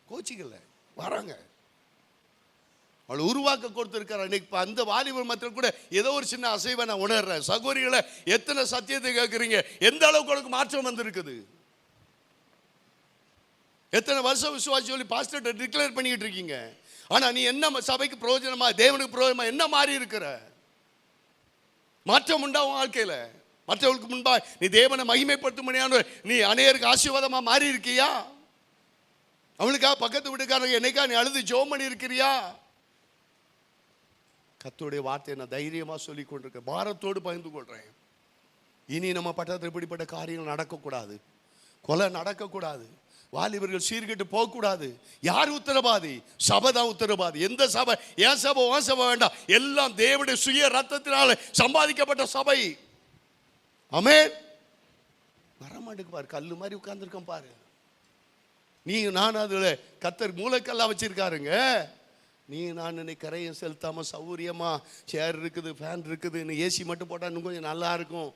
கோச்சிக்கல வராங்க. அவளை உருவாக்க கொடுத்துருக்காரு. இன்னைக்கு இப்போ அந்த வாலிபர் மத்தியில் கூட ஏதோ ஒரு சின்ன அசைவை நான் உணர்றேன். சகோதரிகளை எத்தனை சத்தியத்தை கேட்குறீங்க, எந்த அளவுக்கு உனக்கு மாற்றம் வந்திருக்குது? எத்தனை வருஷம் விசுவாசி சொல்லி பாஸ்டர் டிக்ளேர் பண்ணிக்கிட்டு இருக்கீங்க. ஆனால் நீ என்ன சபைக்கு பிரயோஜனமா, தேவனுக்கு பிரயோஜனமா என்ன மாறி இருக்கிற? மாற்றம் உண்டா உன் வாழ்க்கையில்? மற்றவர்களுக்கு முன்பா நீ தேவனை மகிமைப்படுத்தும்படியான நீ அநேகருக்கு ஆசீர்வாதமாக மாறி இருக்கியா? அவளுக்காக பக்கத்து வீட்டுக்காரங்க என்னைக்கா நீ அழுது ஜெபம் பண்ணி இருக்கிறியா? கர்த்தருடைய வார்த்தையை நான் தைரியமாக சொல்லி கொண்டிருக்கேன், பாரத்தோடு பகிர்ந்து கொள்கிறேன். இனி நம்ம பட்டத்தில் இப்படிப்பட்ட காரியங்கள் நடக்கக்கூடாது, கொலை நடக்கக்கூடாது, வாலிபர்கள் சீர்கிட்டு போகக்கூடாது. யார் உத்தரவாதி? சபை தான் உத்தரவாதி. எந்த சபை? என் சபை உன் சபை வேண்டாம், எல்லாம் தேவனுடைய சுய ரத்தத்தினால சம்பாதிக்கப்பட்ட சபை. ஆமென். வரமாட்டுக்கு பாரு, கல்லு மாதிரி உட்கார்ந்துருக்கோம் பாரு. நீ நான் அதில் கர்த்தர் மூளைக்கல்லா வச்சிருக்காருங்க. நீ நான் இன்னைக்கு கரையும் செலுத்தாமல் சௌகரியமாக சேர் இருக்குது, ஃபேன் இருக்குது, இன்னும் ஏசி மட்டும் போட்டால் இன்னும் கொஞ்சம் நல்லா இருக்கும்,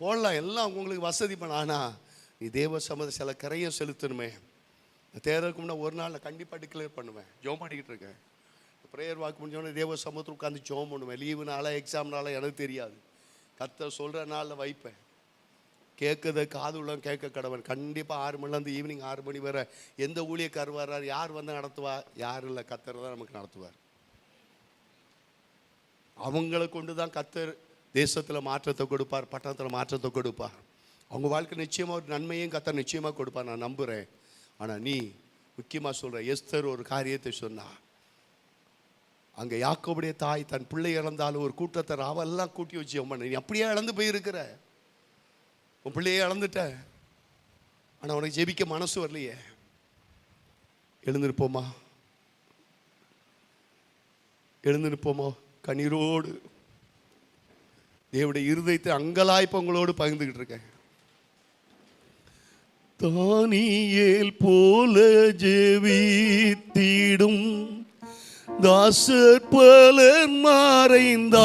போடலாம், எல்லாம் உங்களுக்கு வசதி பண்ண. ஆனால் நீ தேவ சம்மத சில கரையும் செலுத்தணுமே. தேர்தலுக்கு முன்னே ஒரு நாள் நான் கண்டிப்பாக டிக்ளேர் பண்ணுவேன். ஜோம் பண்ணிக்கிட்டு இருக்கேன். ப்ரேயர் வாக்கு முடிஞ்சோடனே தேவ சமூகத்தில் உட்காந்து ஜோம் பண்ணுவேன். லீவுனால எக்ஸாம்னால எனக்கு தெரியாது, கர்த்தர் சொல்கிற நாளில் வைப்பேன். கேட்குத காதுள்ள கேட்க கடவன். கண்டிப்பாக 6 மணிலேருந்து ஈவினிங் 6 மணி வரை எந்த ஊழியக்காரர் வர்றார், யார் வந்து நடத்துவா? யாரும் இல்லை, கர்த்தர் தான் நமக்கு நடத்துவார். அவங்களை கொண்டு தான் கர்த்தர் தேசத்தில் மாற்றத்தை கொடுப்பார், பட்டணத்தில் மாற்றத்தை கொடுப்பார். அவங்க வாழ்க்கை நிச்சயமாக ஒரு நன்மையும் கர்த்தர் நிச்சயமாக கொடுப்பார், நான் நம்புகிறேன். ஆனால் நீ முக்கியமாக சொல்கிற எஸ்தர் ஒரு காரியத்தை சொன்னா, அங்கே யாக்கோபுடைய தாய் தன் பிள்ளை இழந்தாலும் ஒரு கூட்டத்தை ராவெல்லாம் கூட்டி வச்சு அம்மன், நீ அப்படியே இழந்து போயிருக்கிற, உன் பிள்ளையே இழந்துட்ட, ஆனால் உனக்கு ஜெபிக்க மனசு வரலையே. எழுந்திருப்போமா, எழுந்திருப்போமா, கண்ணீரோடு தேவனுடைய இருதயத்தை அங்கலாய்ப்பு உங்களோடு பகிர்ந்துக்கிட்டு இருக்கேன். தானியேல் போல ஜெபித்திடும் தாசர் பலர் மறைந்தார்,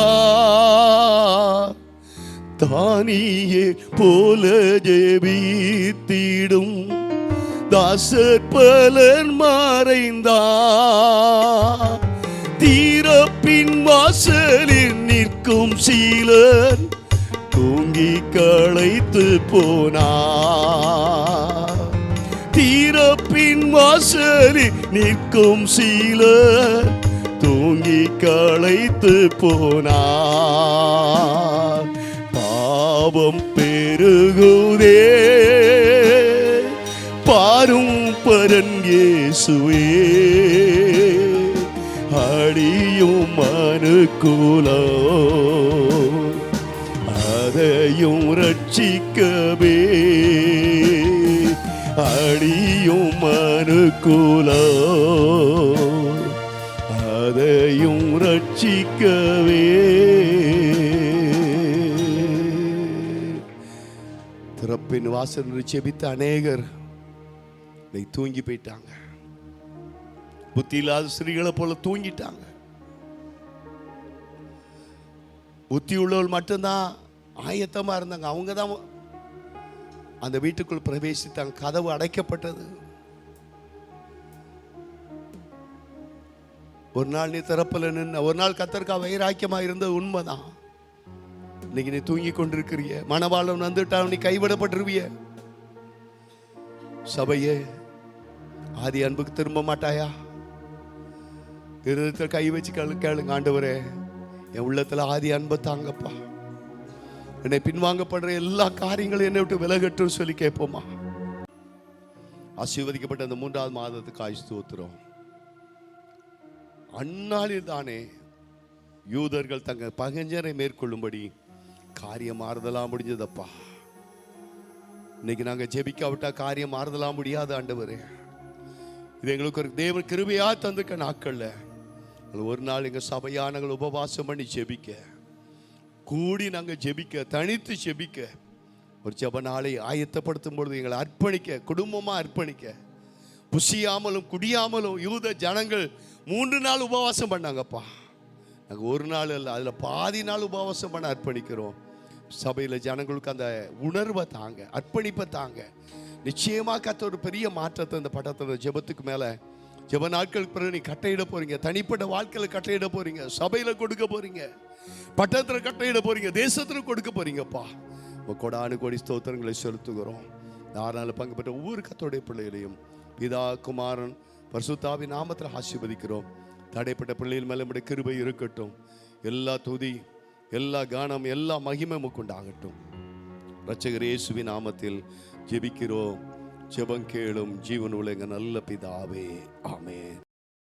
தானியே போல ஜெபித்திடும். தாசர் பலர் மறைந்தார், தீரப்பின் வாசலில் நிற்கும் சீலர் தூங்கி களைத்து போனார். தீரப்பின் வாசலில் நிற்கும் சீலர் தூங்கி களைத்து போனார். பாவம் பெருகுதே பாரும் பரன் இயேசுவே, அடியும் அனுகூலம் அதையும் ரட்சிக்கவே, அடியும் அனுகூலம் அதையும் ரட்சிக்கவே. திறப்பின் வாசல் செபித்த அநேகர் தூங்கி போயிட்டாங்க. புத்தி இல்லாத ஸ்திரீகளை போல தூங்கிட்டாங்க. புத்தி உள்ளவள் மட்டும்தான் ஆயத்தமா இருந்தாங்க. அவங்க தான் அந்த வீட்டுக்குள் பிரவேசித்தாங்க. கதவு அடைக்கப்பட்டது. ஒரு நாள் நீ திறப்பல நின்ன, ஒரு நாள் கத்தர்க்கா வைராக்கியமா இருந்தது உண்மைதான். இன்னைக்கு நீ தூங்கி கொண்டிருக்கிறிய, மணவாளன் வந்துட்டா நீ கைவிடப்பட்டிருவிய. சபையே, ஆதி அன்புக்கு திரும்ப மாட்டாயா? இருதயத்தில் கை வச்சு கேளுங்க, ஆண்டவரே என் உள்ளத்துல ஆதி அன்பை தாங்கப்பா, என்னை பின்வாங்கப்படுற எல்லா காரியங்களும் என்னை விட்டு விலகட்டும் சொல்லி கேட்போமா? ஆசீர்வதிக்கப்பட்ட அந்த 3வது மாதத்துக்கு ஸ்தோத்திரம். அந்நாளில் தானே யூதர்கள் தங்கள் பகைஞரை மேற்கொள்ளும்படி காரியம் மாறுதலாம் முடிஞ்சதப்பா. இன்னைக்கு நாங்க ஜெபிக்காவிட்டா காரியம் மாறுதலாம் முடியாது ஆண்டவரே. இது எங்களுக்கு ஒரு தேவ கிருபையா தந்துக்க நாட்கள்ல ஒரு நாள் எங்க சபையா நாங்கள் உபவாசம் பண்ணி ஜெபிக்க, கூடி நாங்கள் ஜெபிக்க, தனித்து ஜெபிக்க, ஒரு ஜெப நாளை ஆயத்தப்படுத்தும் பொழுது எங்களை அர்ப்பணிக்க, குடும்பமா அர்ப்பணிக்க, புசியாமலும் குடியாமலும் யூத ஜனங்கள் 3 நாள் உபவாசம் பண்ணாங்கப்பா. நாங்கள் ஒரு நாள் இல்லை, அதில் பாதி நாள் உபவாசம் பண்ண அர்ப்பணிக்கிறோம். சபையில் ஜனங்களுக்கு அந்த உணர்வை தாங்க, அர்ப்பணிப்பை தாங்க. நிச்சயமாக கத்த ஒரு பெரிய மாற்றத்தை இந்த பட்டத்தில் ஜெபத்துக்கு மேலே ஜெப நாட்களுக்கு பிறகு நீ கட்டையிட போறீங்க. தனிப்பட்ட வாழ்க்கையில் கட்டையிட போறீங்க, சபையில் கொடுக்க போறீங்க, பட்டத்தில் கட்டையிட போறீங்க, தேசத்தில் கொடுக்க போறீங்கப்பா. கொடானு கோடி ஸ்தோத்திரங்களை செலுத்துகிறோம். 6 நாள் பங்கு பெற்ற ஒவ்வொரு கத்தோடைய பிள்ளைகளையும் பிதா குமாரன் பரிசுத்தாவின் நாமத்தில் ஆசீர்வதிக்கிறோம். தடைப்பட்ட பிள்ளைகள் மேலே நம்முடைய கிருபை இருக்கட்டும். எல்லா துதி, எல்லா கானம், எல்லா மகிமை உண்டாகட்டும். இரட்சகர் இயேசுவின் நாமத்தில் ஜெபிக்கிறோம். ஜெபம் கேளும் ஜீவனுள்ள எங்கள் நல்ல பிதாவே, ஆமென்.